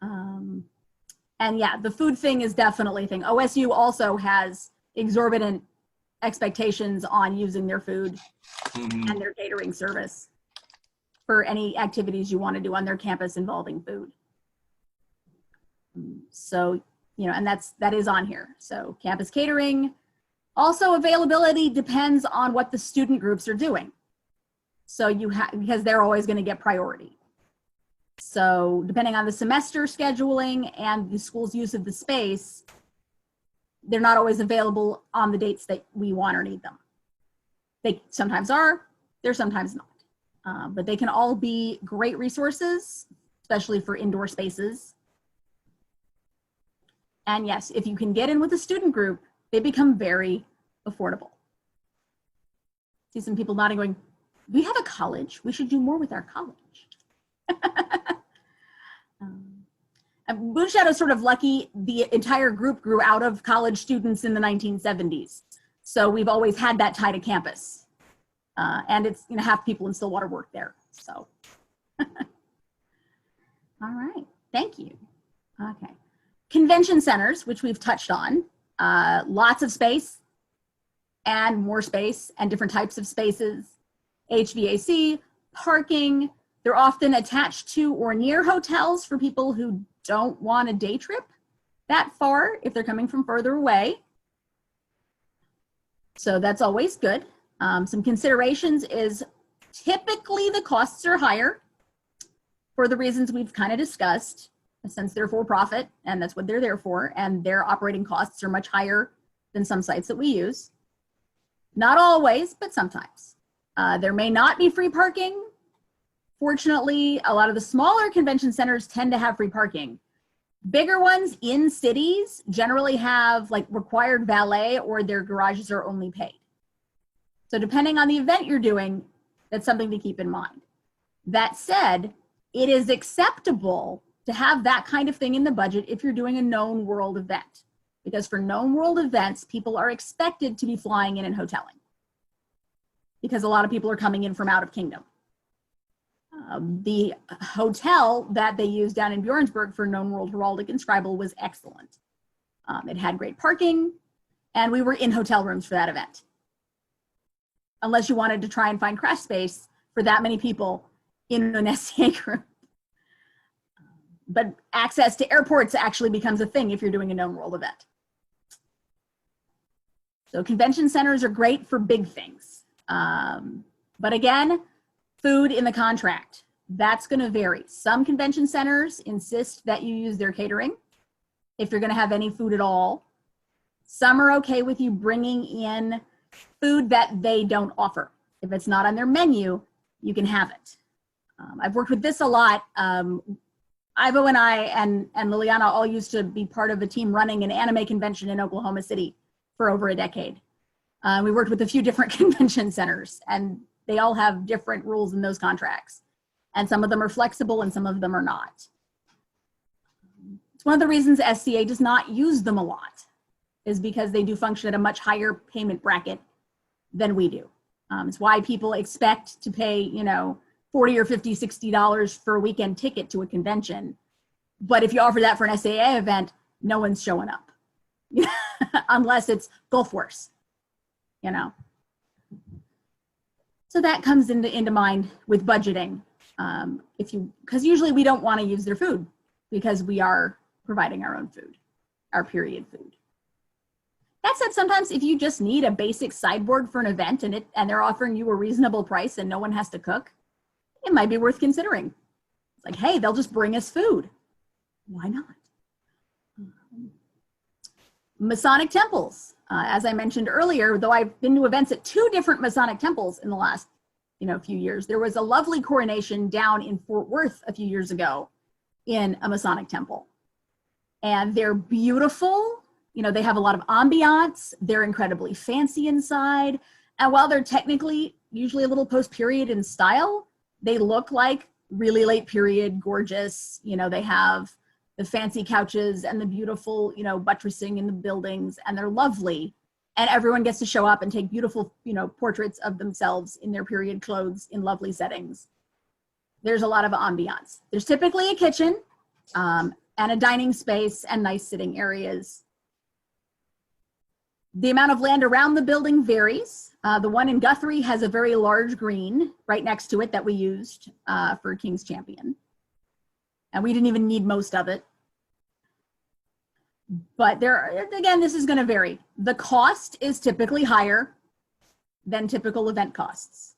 And yeah, the food thing is definitely a thing. OSU also has exorbitant expectations on using their food and their catering service for any activities you want to do on their campus involving food. So, you know, and that is on here. So campus catering. Also, availability depends on what the student groups are doing. So you have, because they're always going to get priority. So depending on the semester scheduling and the school's use of the space, they're not always available on the dates that we want or need them. They sometimes are, they're sometimes not. But they can all be great resources, especially for indoor spaces. And yes, if you can get in with a student group, they become very affordable. See some people nodding going, we have a college, we should do more with our college. Moon Shadow's sort of lucky. The entire group grew out of college students in the 1970s. So we've always had that tie to campus. And it's, you know, half people in Stillwater work there, so. All right, thank you. Okay. Convention centers, which we've touched on, lots of space and more space and different types of spaces, HVAC, parking. They're often attached to or near hotels for people who don't want a day trip that far if they're coming from further away. So that's always good. Some considerations is typically the costs are higher for the reasons we've kind of discussed, since they're for profit and that's what they're there for, and their operating costs are much higher than some sites that we use. Not always, but sometimes. There may not be free parking. Fortunately, a lot of the smaller convention centers tend to have free parking. Bigger ones in cities generally have like required valet, or their garages are only paid. So depending on the event you're doing, that's something to keep in mind. That said, it is acceptable to have that kind of thing in the budget if you're doing a known world event. Because for known world events, people are expected to be flying in and hoteling. Because a lot of people are coming in from out of kingdom. The hotel that they used down in Bjornsburg for Known World Heraldic and Scribal was excellent. It had great parking, and we were in hotel rooms for that event. Unless you wanted to try and find crash space for that many people in an SCA group. But access to airports actually becomes a thing if you're doing a known world event. So convention centers are great for big things. But again, food in the contract, that's going to vary. Some convention centers insist that you use their catering if you're going to have any food at all. Some are okay with you bringing in food that they don't offer. If it's not on their menu, you can have it. I've worked with this a lot. Ivo and I and Liliana all used to be part of a team running an anime convention in Oklahoma City for over a decade. We worked with a few different convention centers, and they all have different rules in those contracts. And some of them are flexible and some of them are not. It's one of the reasons SCA does not use them a lot, is because they do function at a much higher payment bracket than we do. It's why people expect to pay, you know, $40 or $50, $60 for a weekend ticket to a convention. But if you offer that for an SAA event, no one's showing up. Unless it's Gulf Wars, you know. So that comes into mind with budgeting. Because usually we don't want to use their food because we are providing our own food, our period food. That said, sometimes if you just need a basic sideboard for an event and they're offering you a reasonable price and no one has to cook, it might be worth considering. It's like, hey, they'll just bring us food. Why not? Masonic temples. As I mentioned earlier, though I've been to events at 2 different Masonic temples in the last, few years, there was a lovely coronation down in Fort Worth a few years ago in a Masonic temple. And they're beautiful. They have a lot of ambiance. They're incredibly fancy inside. And while they're technically usually a little post-period in style, they look like really late period, gorgeous. They have the fancy couches and the beautiful, buttressing in the buildings, and they're lovely. And everyone gets to show up and take beautiful, portraits of themselves in their period clothes in lovely settings. There's a lot of ambiance. There's typically a kitchen and a dining space and nice sitting areas. The amount of land around the building varies. The one in Guthrie has a very large green right next to it that we used for King's Champion. And we didn't even need most of it. But again, this is going to vary. The cost is typically higher than typical event costs.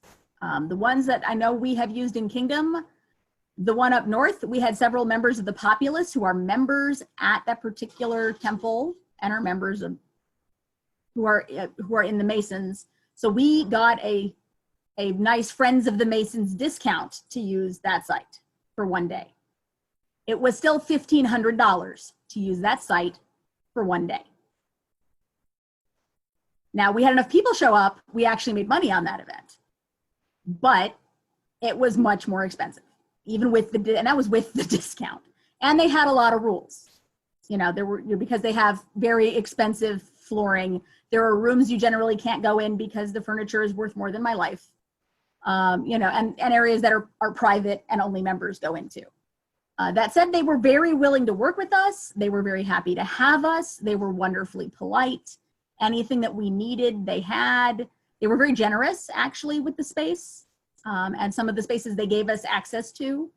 The ones that I know we have used in Kingdom, the one up north, we had several members of the populace who are members at that particular temple and are members of who are in the Masons. So we got a nice Friends of the Masons discount to use that site for one day. It was still $1,500 to use that site for one day. Now, we had enough people show up, we actually made money on that event, but it was much more expensive, even with and that was with the discount. And they had a lot of rules. There were, because they have very expensive flooring. There are rooms you generally can't go in because the furniture is worth more than my life. And areas that are private and only members go into. That said, they were very willing to work with us. They were very happy to have us. They were wonderfully polite. Anything that we needed, they had. They were very generous, actually, with the space. And some of the spaces they gave us access to.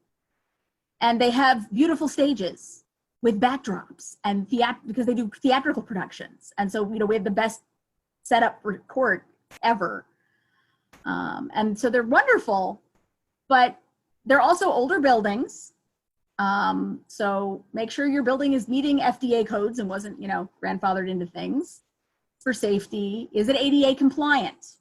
And they have beautiful stages with backdrops and because they do theatrical productions. And so, we have the best setup for court ever. And so they're wonderful, but they're also older buildings. So make sure your building is meeting FDA codes and wasn't, grandfathered into things. For safety, is it ADA compliant?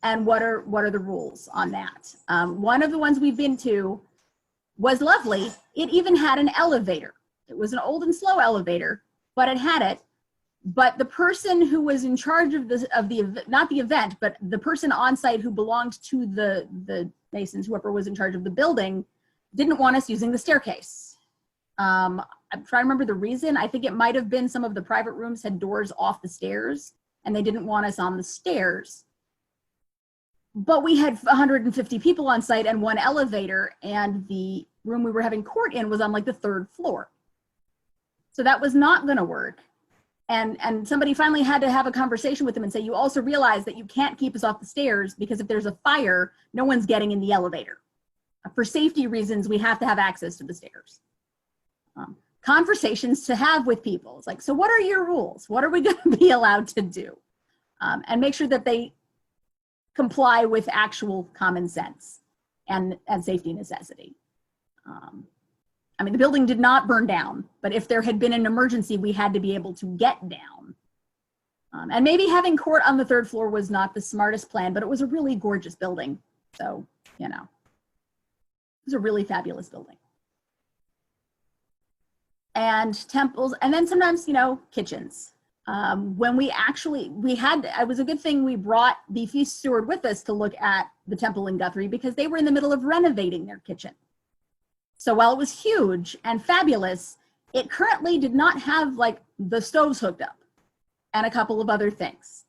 And what are the rules on that? One of the ones we've been to was lovely. It even had an elevator. It was an old and slow elevator, but it had it. But the person who was in charge of not the event, but the person on site who belonged to the Masons, whoever was in charge of the building, didn't want us using the staircase. I'm trying to remember the reason. I think it might have been some of the private rooms had doors off the stairs and they didn't want us on the stairs. But we had 150 people on site and one elevator, and the room we were having court in was on like the 3rd floor. So that was not gonna work. And somebody finally had to have a conversation with them and say, you also realize that you can't keep us off the stairs because if there's a fire, no one's getting in the elevator. For safety reasons, we have to have access to the stairs. Conversations to have with people. It's like, so what are your rules? What are we going to be allowed to do? And make sure that they comply with actual common sense and safety necessity. The building did not burn down, but if there had been an emergency, we had to be able to get down. And maybe having court on the 3rd floor was not the smartest plan, but it was a really gorgeous building. So, it was a really fabulous building. And temples, and then sometimes, kitchens. When it was a good thing we brought the feast steward with us to look at the temple in Guthrie because they were in the middle of renovating their kitchen. So while it was huge and fabulous, it currently did not have the stoves hooked up and a couple of other things.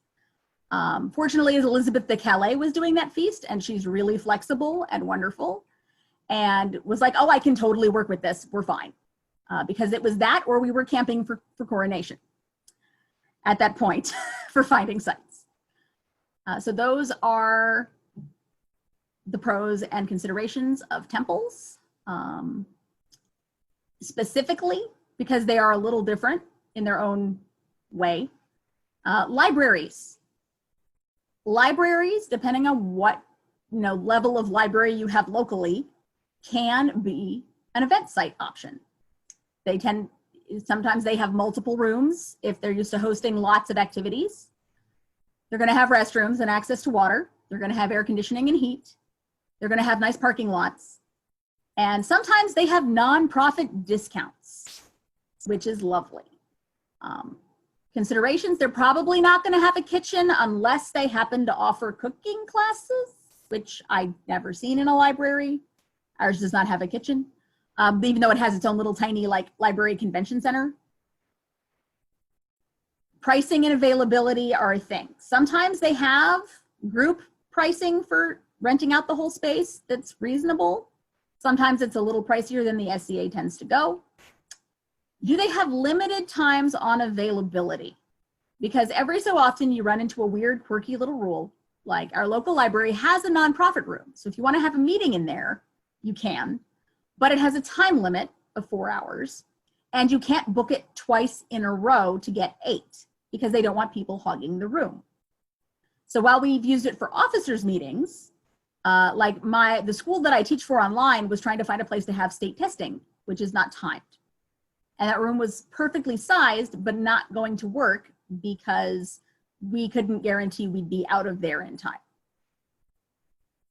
Fortunately, Elizabeth de Calais was doing that feast, and she's really flexible and wonderful and was like, oh, I can totally work with this. We're fine. Because it was that or we were camping for coronation at that point for finding sites. So those are the pros and considerations of temples. Specifically, because they are a little different in their own way. Libraries. Libraries, depending on what level of library you have locally, can be an event site option. Sometimes they have multiple rooms if they're used to hosting lots of activities. They're going to have restrooms and access to water. They're going to have air conditioning and heat. They're going to have nice parking lots. And sometimes they have nonprofit discounts, which is lovely. Considerations, they're probably not going to have a kitchen unless they happen to offer cooking classes, which I've never seen in a library. Ours does not have a kitchen. Even though it has its own little tiny library convention center. Pricing and availability are a thing. Sometimes they have group pricing for renting out the whole space that's reasonable. Sometimes it's a little pricier than the SCA tends to go. Do they have limited times on availability? Because every so often you run into a weird, quirky little rule, like our local library has a nonprofit room. So if you want to have a meeting in there, you can, but it has a time limit of 4 hours, and you can't book it twice in a row to get 8 because they don't want people hogging the room. So while we've used it for officers' meetings, like the school that I teach for online was trying to find a place to have state testing, which is not timed. And that room was perfectly sized, but not going to work because we couldn't guarantee we'd be out of there in time.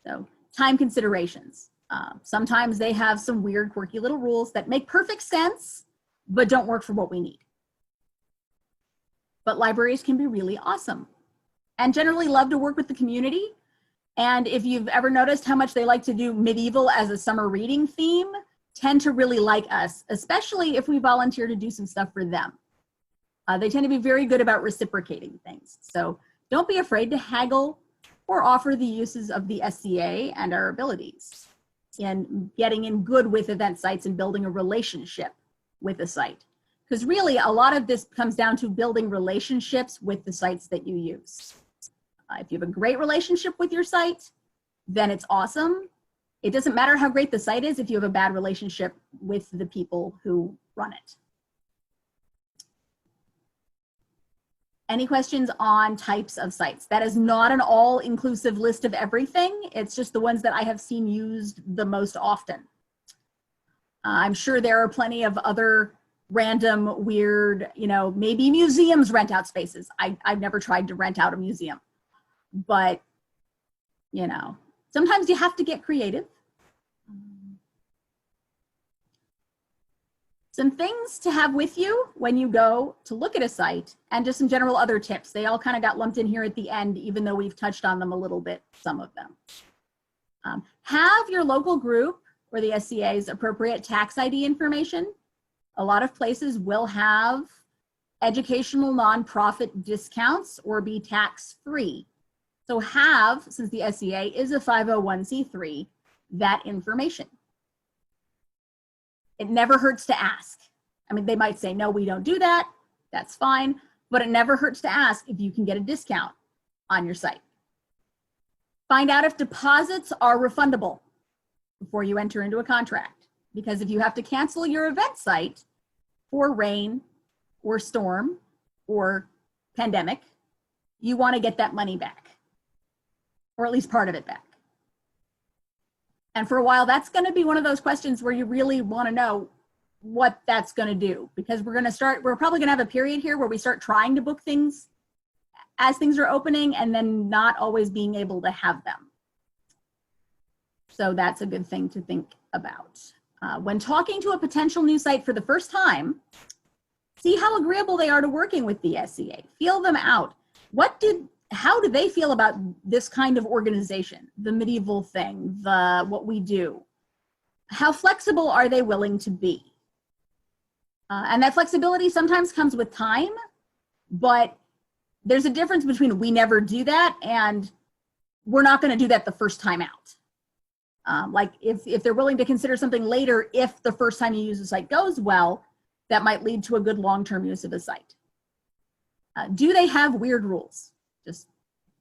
So time considerations. Sometimes they have some weird, quirky little rules that make perfect sense, but don't work for what we need. But libraries can be really awesome and generally love to work with the community. And if you've ever noticed how much they like to do medieval as a summer reading theme, tend to really like us, especially if we volunteer to do some stuff for them. They tend to be very good about reciprocating things. So don't be afraid to haggle or offer the uses of the SCA and our abilities in getting in good with event sites and building a relationship with a site. Because really a lot of this comes down to building relationships with the sites that you use. If you have a great relationship with your site, then it's awesome. It doesn't matter how great the site is if you have a bad relationship with the people who run it. Any questions on types of sites? That is not an all-inclusive list of everything. It's just the ones that I have seen used the most often. I'm sure there are plenty of other random, weird, maybe museums rent out spaces. I've never tried to rent out a museum, but sometimes you have to get creative. Some things to have with you when you go to look at a site, and just some general other tips. They all kind of got lumped in here at the end, even though we've touched on them a little bit, some of them. Have your local group or the SCA's appropriate tax ID information. A lot of places will have educational nonprofit discounts or be tax-free. So have, since the SCA is a 501c3, that information. It never hurts to ask. I mean, they might say, no, we don't do that. That's fine. But it never hurts to ask if you can get a discount on your site. Find out if deposits are refundable before you enter into a contract. Because if you have to cancel your event site for rain or storm or pandemic, you want to get that money back, or at least part of it back. And for a while, that's going to be one of those questions where you really want to know what that's going to do, because we're probably going to have a period here where we start trying to book things as things are opening and then not always being able to have them. So that's a good thing to think about. When talking to a potential new site for the first time, see how agreeable they are to working with the SCA. Feel them out. How do they feel about this kind of organization, the medieval thing, what we do? How flexible are they willing to be? And that flexibility sometimes comes with time, but there's a difference between we never do that and we're not going to do that the first time out. Like if they're willing to consider something later, if the first time you use a site goes well, that might lead to a good long-term use of a site. Do they have weird rules? Just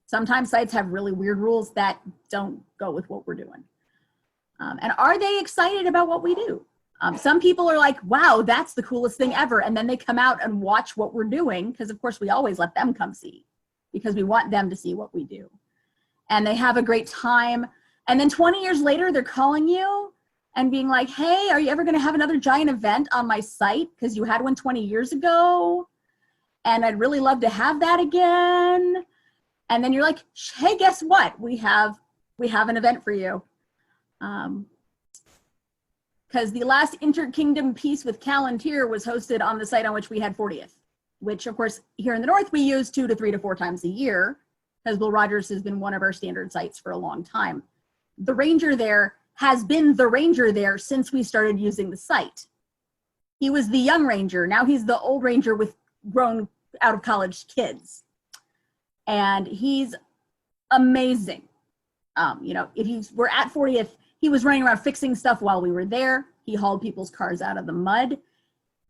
sometimes sites have really weird rules that don't go with what we're doing. And are they excited about what we do? Some people are like, wow, that's the coolest thing ever. And then they come out and watch what we're doing, because of course we always let them come see, because we want them to see what we do. And they have a great time. And then 20 years later, they're calling you and being like, hey, are you ever going to have another giant event on my site? Because you had one 20 years ago. And I'd really love to have that again. And then you're like, hey, guess what? We have an event for you. Because the last Inter-Kingdom Peace with Callantyr was hosted on the site on which we had 40th, which of course here in the North we use 2 to 3 to 4 times a year, because Will Rogers has been one of our standard sites for a long time. The ranger there has been the ranger there since we started using the site. He was the young ranger. Now he's the old ranger with grown out of college kids. And he's amazing. If we're at 40th, he was running around fixing stuff while we were there. He hauled people's cars out of the mud.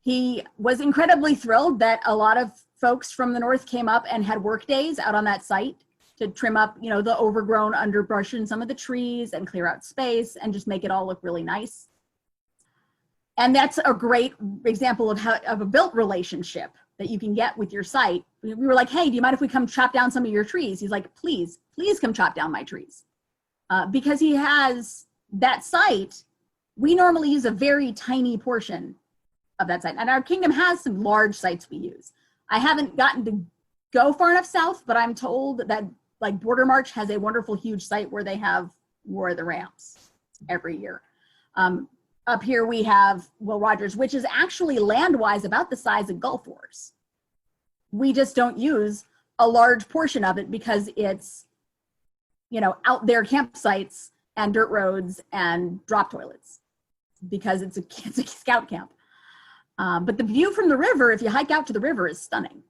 He was incredibly thrilled that a lot of folks from the north came up and had work days out on that site to trim up, the overgrown underbrush and some of the trees and clear out space and just make it all look really nice. And that's a great example of a built relationship that you can get with your site. We were like, hey, do you mind if we come chop down some of your trees? He's like, please come chop down my trees. Because he has that site, we normally use a very tiny portion of that site. And our kingdom has some large sites we use. I haven't gotten to go far enough south, but I'm told that like Border March has a wonderful huge site where they have War of the Rams every year. Up here we have Will Rogers, which is actually land-wise about the size of Gulf Wars. We just don't use a large portion of it because it's, out there campsites and dirt roads and drop toilets because it's a scout camp. But the view from the river, if you hike out to the river, is stunning.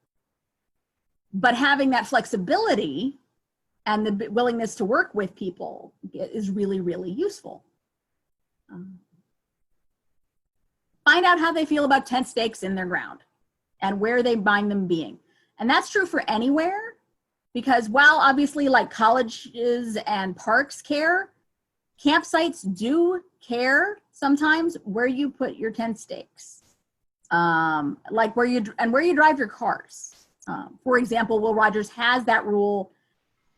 But having that flexibility and the willingness to work with people is really, really useful. Find out how they feel about tent stakes in their ground and where they mind them being. And that's true for anywhere, because while obviously like colleges and parks care, campsites do care sometimes where you put your tent stakes, like where you drive your cars. For example, Will Rogers has that rule.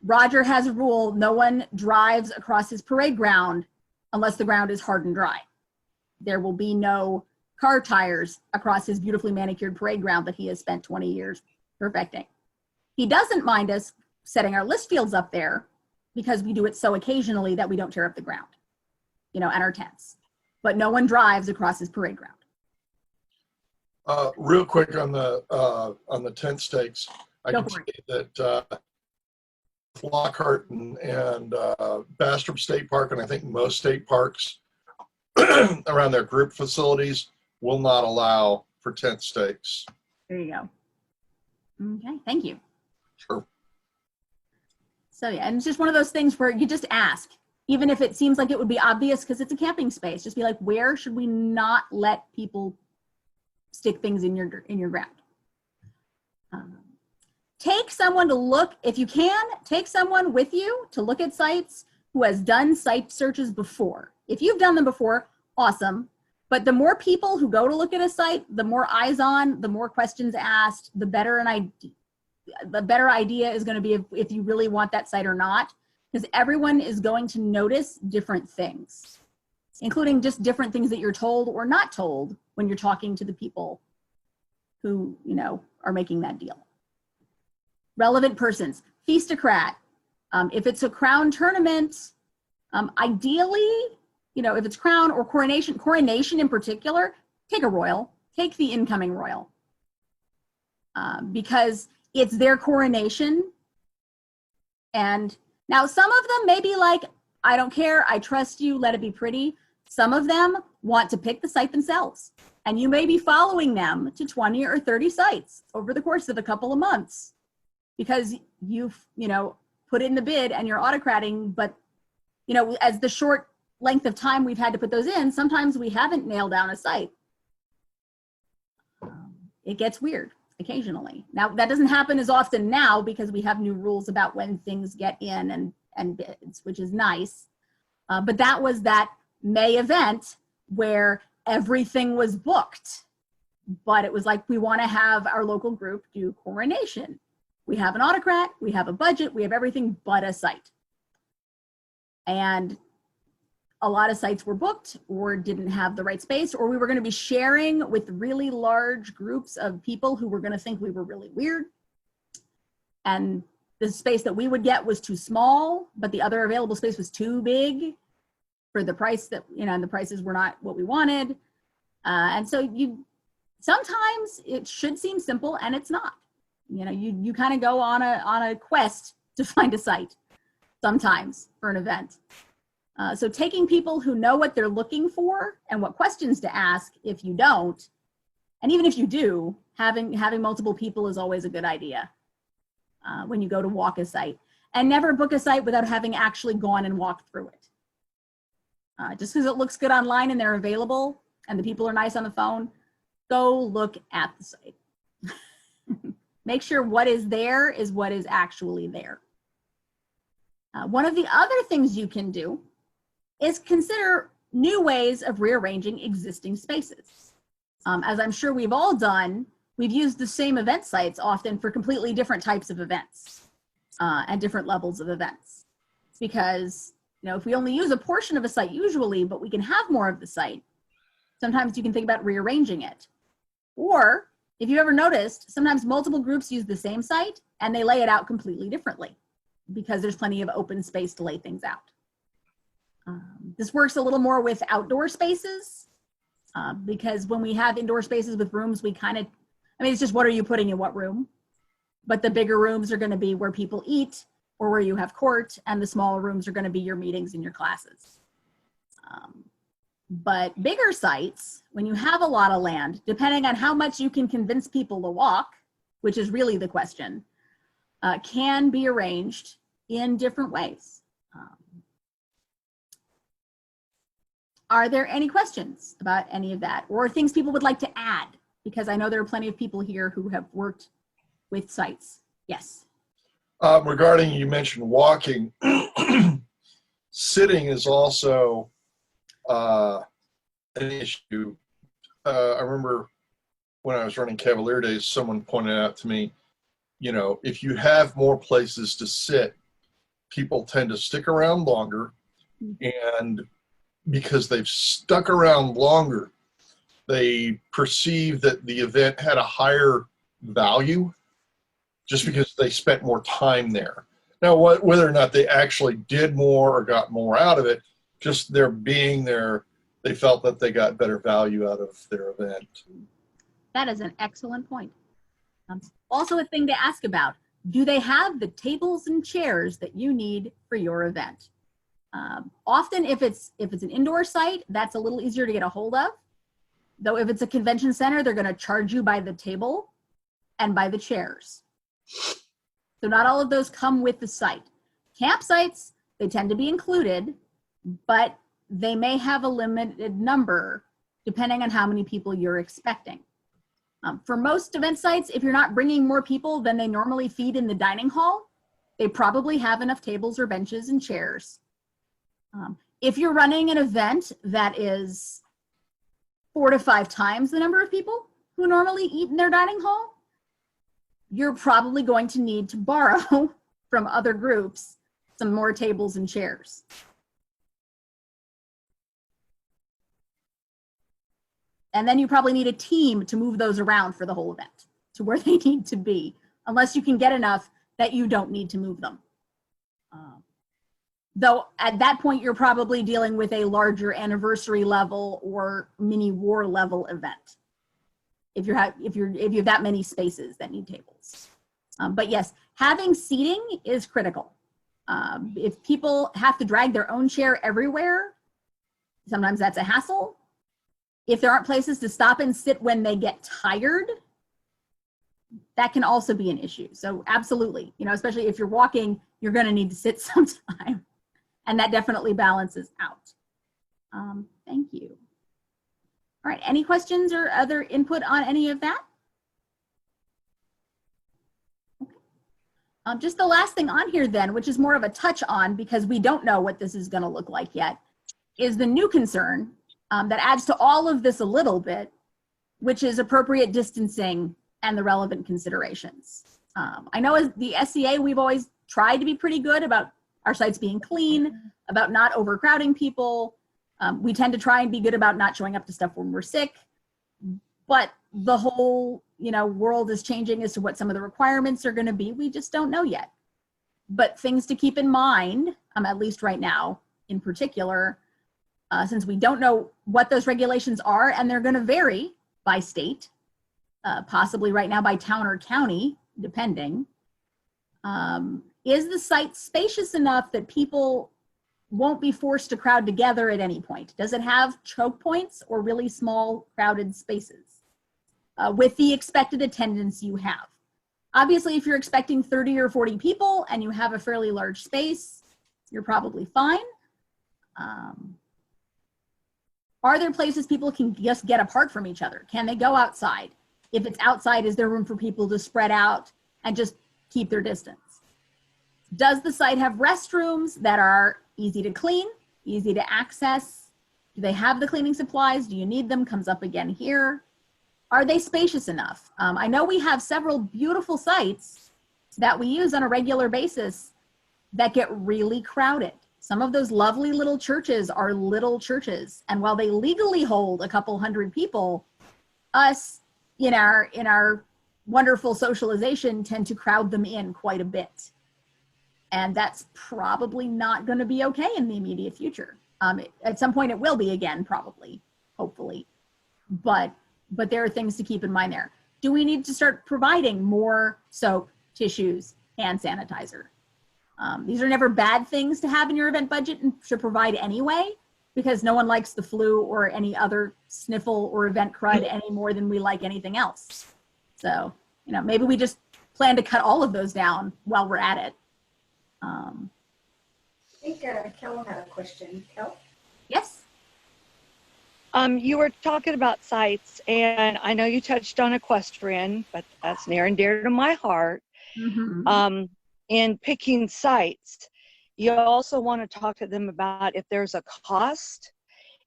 Roger has a rule: no one drives across his parade ground unless the ground is hard and dry. There will be no car tires across his beautifully manicured parade ground that he has spent 20 years perfecting. He doesn't mind us setting our list fields up there because we do it so occasionally that we don't tear up the ground, and our tents. But no one drives across his parade ground. Real quick on the tent stakes, I can say that Lockhart and Bastrop State Park, and I think most state parks around their group facilities, will not allow for tent stakes. There you go. Okay, thank you. Sure. So yeah, and it's just one of those things where you just ask, even if it seems like it would be obvious because it's a camping space, just be like, where should we not let people stick things in your ground? Take someone to look, if you can, take someone with you to look at sites who has done site searches before. If you've done them before, awesome. But the more people who go to look at a site, the more eyes on, the more questions asked, the better idea is going to be if you really want that site or not, because everyone is going to notice different things, including just different things that you're told or not told when you're talking to the people who, are making that deal. Relevant persons, feastocrat. If it's a crown tournament, ideally, if it's crown or coronation in particular, take a royal, take the incoming royal, because it's their coronation. And now some of them may be like, I don't care, I trust you, let it be pretty. Some of them want to pick the site themselves, and you may be following them to 20 or 30 sites over the course of a couple of months because you've, put in the bid and you're autocrating, but, as the short length of time we've had to put those in, sometimes we haven't nailed down a site. It gets weird occasionally. Now, that doesn't happen as often now because we have new rules about when things get in and bids, which is nice. But that was that May event where everything was booked, but it was like, we want to have our local group do coronation. We have an autocrat, we have a budget, we have everything but a site. And a lot of sites were booked or didn't have the right space, or we were going to be sharing with really large groups of people who were going to think we were really weird. And the space that we would get was too small, but the other available space was too big for the price that, and the prices were not what we wanted. And so sometimes it should seem simple and it's not. You kind of go on a quest to find a site sometimes for an event. So taking people who know what they're looking for and what questions to ask if you don't, And even if you do, having multiple people is always a good idea when you go to walk a site. And never book a site without having actually gone and walked through it. Just because it looks good online and they're available and the people are nice on the phone, go look at the site. Make sure what is there is what is actually there. One of the other things you can do is consider new ways of rearranging existing spaces. As I'm sure we've all done, we've used the same event sites often for completely different types of events and different levels of events. Because, you know, if we only use a portion of a site usually, but we can have more of the site, sometimes you can think about rearranging it. Or if you ever noticed, sometimes multiple groups use the same site and they lay it out completely differently because there's plenty of open space to lay things out. This works a little more with outdoor spaces because when we have indoor spaces with rooms, we kind of, I mean, it's just what are you putting in what room? But the bigger rooms are going to be where people eat or where you have court, and the smaller rooms are going to be your meetings and your classes. But bigger sites, when you have a lot of land, depending on how much you can convince people to walk, which is really the question, can be arranged in different ways. Are there any questions about any of that or things people would like to add? Because I know there are plenty of people here who have worked with sites. Yes. Regarding, you mentioned walking, sitting is also an issue. I remember when I was running Cavalier Days, someone pointed out to me, you know, if you have more places to sit, people tend to stick around longer, and because they've stuck around longer, they perceive that the event had a higher value just because they spent more time there. Now, whether or not they actually did more or got more out of it, just their being there, they felt that they got better value out of their event. That is an excellent point. Also a thing to ask about, do they have the tables and chairs that you need for your event? Often if it's an indoor site, that's a little easier to get a hold of. Though if it's a convention center, they're going to charge you by the table and by the chairs. So not all of those come with the site. Campsites, they tend to be included, but they may have a limited number depending on how many people you're expecting. For most event sites, if you're not bringing more people than they normally feed in the dining hall, they probably have enough tables or benches and chairs. If you're running an event that is 4 to 5 times the number of people who normally eat in their dining hall, you're probably going to need to borrow from other groups some more tables and chairs. And then you probably need a team to move those around for the whole event to where they need to be, unless you can get enough that you don't need to move them. Though at that point, you're probably dealing with a larger anniversary level or mini war level event. If you have that many spaces that need tables. But yes, having seating is critical. If people have to drag their own chair everywhere, sometimes that's a hassle. If there aren't places to stop and sit when they get tired, that can also be an issue. So absolutely, you know, especially if you're walking, you're going to need to sit sometime, and that definitely balances out. Thank you. All right, any questions or other input on any of that? Okay. Just the last thing on here then, which is more of a touch on because we don't know what this is going to look like yet, is the new concern that adds to all of this a little bit, which is appropriate distancing and the relevant considerations. I know as the SCA, we've always tried to be pretty good about our sites being clean, about not overcrowding people. We tend to try and be good about not showing up to stuff when we're sick, but the whole, you know, world is changing as to what some of the requirements are going to be. We just don't know yet. But things to keep in mind, at least right now in particular, since we don't know what those regulations are, and they're going to vary by state, possibly right now by town or county, depending. Is the site spacious enough that people won't be forced to crowd together at any point? Does it have choke points or really small crowded spaces? with the expected attendance you have. Obviously, if you're expecting 30 or 40 people and you have a fairly large space, you're probably fine. Are there places people can just get apart from each other? Can they go outside? If it's outside, is there room for people to spread out and just keep their distance? Does the site have restrooms that are easy to clean, easy to access? Do they have the cleaning supplies? Do you need them? Comes up again here. Are they spacious enough? I know we have several beautiful sites that we use on a regular basis that get really crowded. Some of those lovely little churches are little churches. And while they legally hold a couple hundred people, us in our wonderful socialization tend to crowd them in quite a bit. And that's probably not going to be okay in the immediate future. At some point it will be again, probably, hopefully. But there are things to keep in mind there. Do we need to start providing more soap, tissues, hand sanitizer? These are never bad things to have in your event budget and should provide anyway, because no one likes the flu or any other sniffle or event crud any more than we like anything else. So, maybe we just plan to cut all of those down while we're at it. I think Kel had a question. Kel? Yes? You were talking about sites, and I know you touched on equestrian, but that's near and dear to my heart. Mm-hmm. In picking sites, you also want to talk to them about if there's a cost,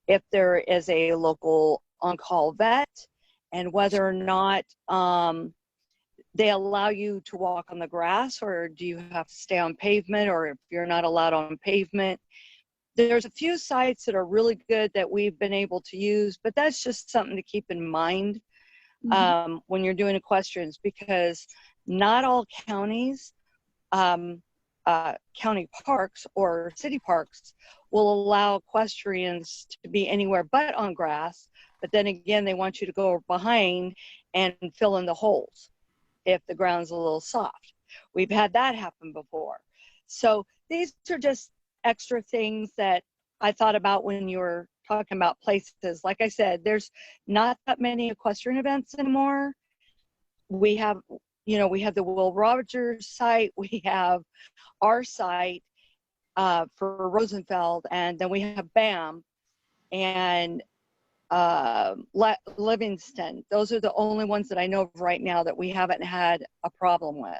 if there is a local on-call vet, and whether or not they allow you to walk on the grass, or do you have to stay on pavement, or if you're not allowed on pavement. There's a few sites that are really good that we've been able to use, but that's just something to keep in mind when you're doing equestrians, because not all counties, county parks or city parks will allow equestrians to be anywhere but on grass. But then again, they want you to go behind and fill in the holes if the ground's a little soft. We've had that happen before. So these are just extra things that I thought about when you were talking about places. Like I said, there's not that many equestrian events anymore. We have, we have the Will Rogers site, we have our site for Rosenfeld, and then we have BAM and Livingston. Those are the only ones that I know of right now that we haven't had a problem with.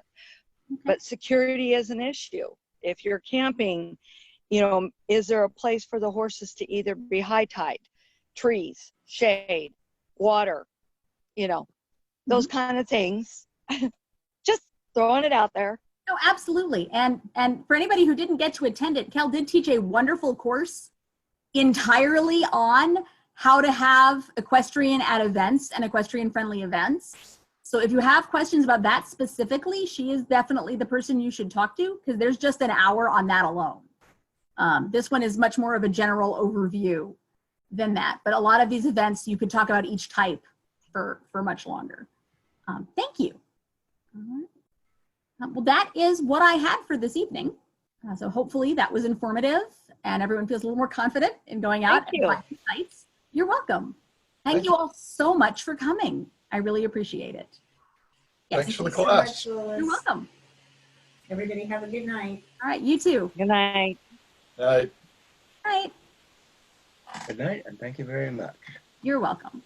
Okay. But security is an issue. If you're camping, is there a place for the horses to either be high tide, trees, shade, water, those kind of things. Just throwing it out there. No, absolutely. And for anybody who didn't get to attend it, Cal did teach a wonderful course entirely on how to have equestrian at events and equestrian friendly events. So if you have questions about that specifically, she is definitely the person you should talk to, because there's just an hour on that alone. This one is much more of a general overview than that. But a lot of these events, you could talk about each type for much longer. Thank you. All right. Well, that is what I had for this evening. So hopefully that was informative and everyone feels a little more confident in going out and finding sites. You're welcome. Thank you all so much for coming. I really appreciate it. Yes. Thanks for the class. So much, Lillias. You're welcome. Everybody have a good night. All right, you too. Good night. All right. Good night, and thank you very much. You're welcome.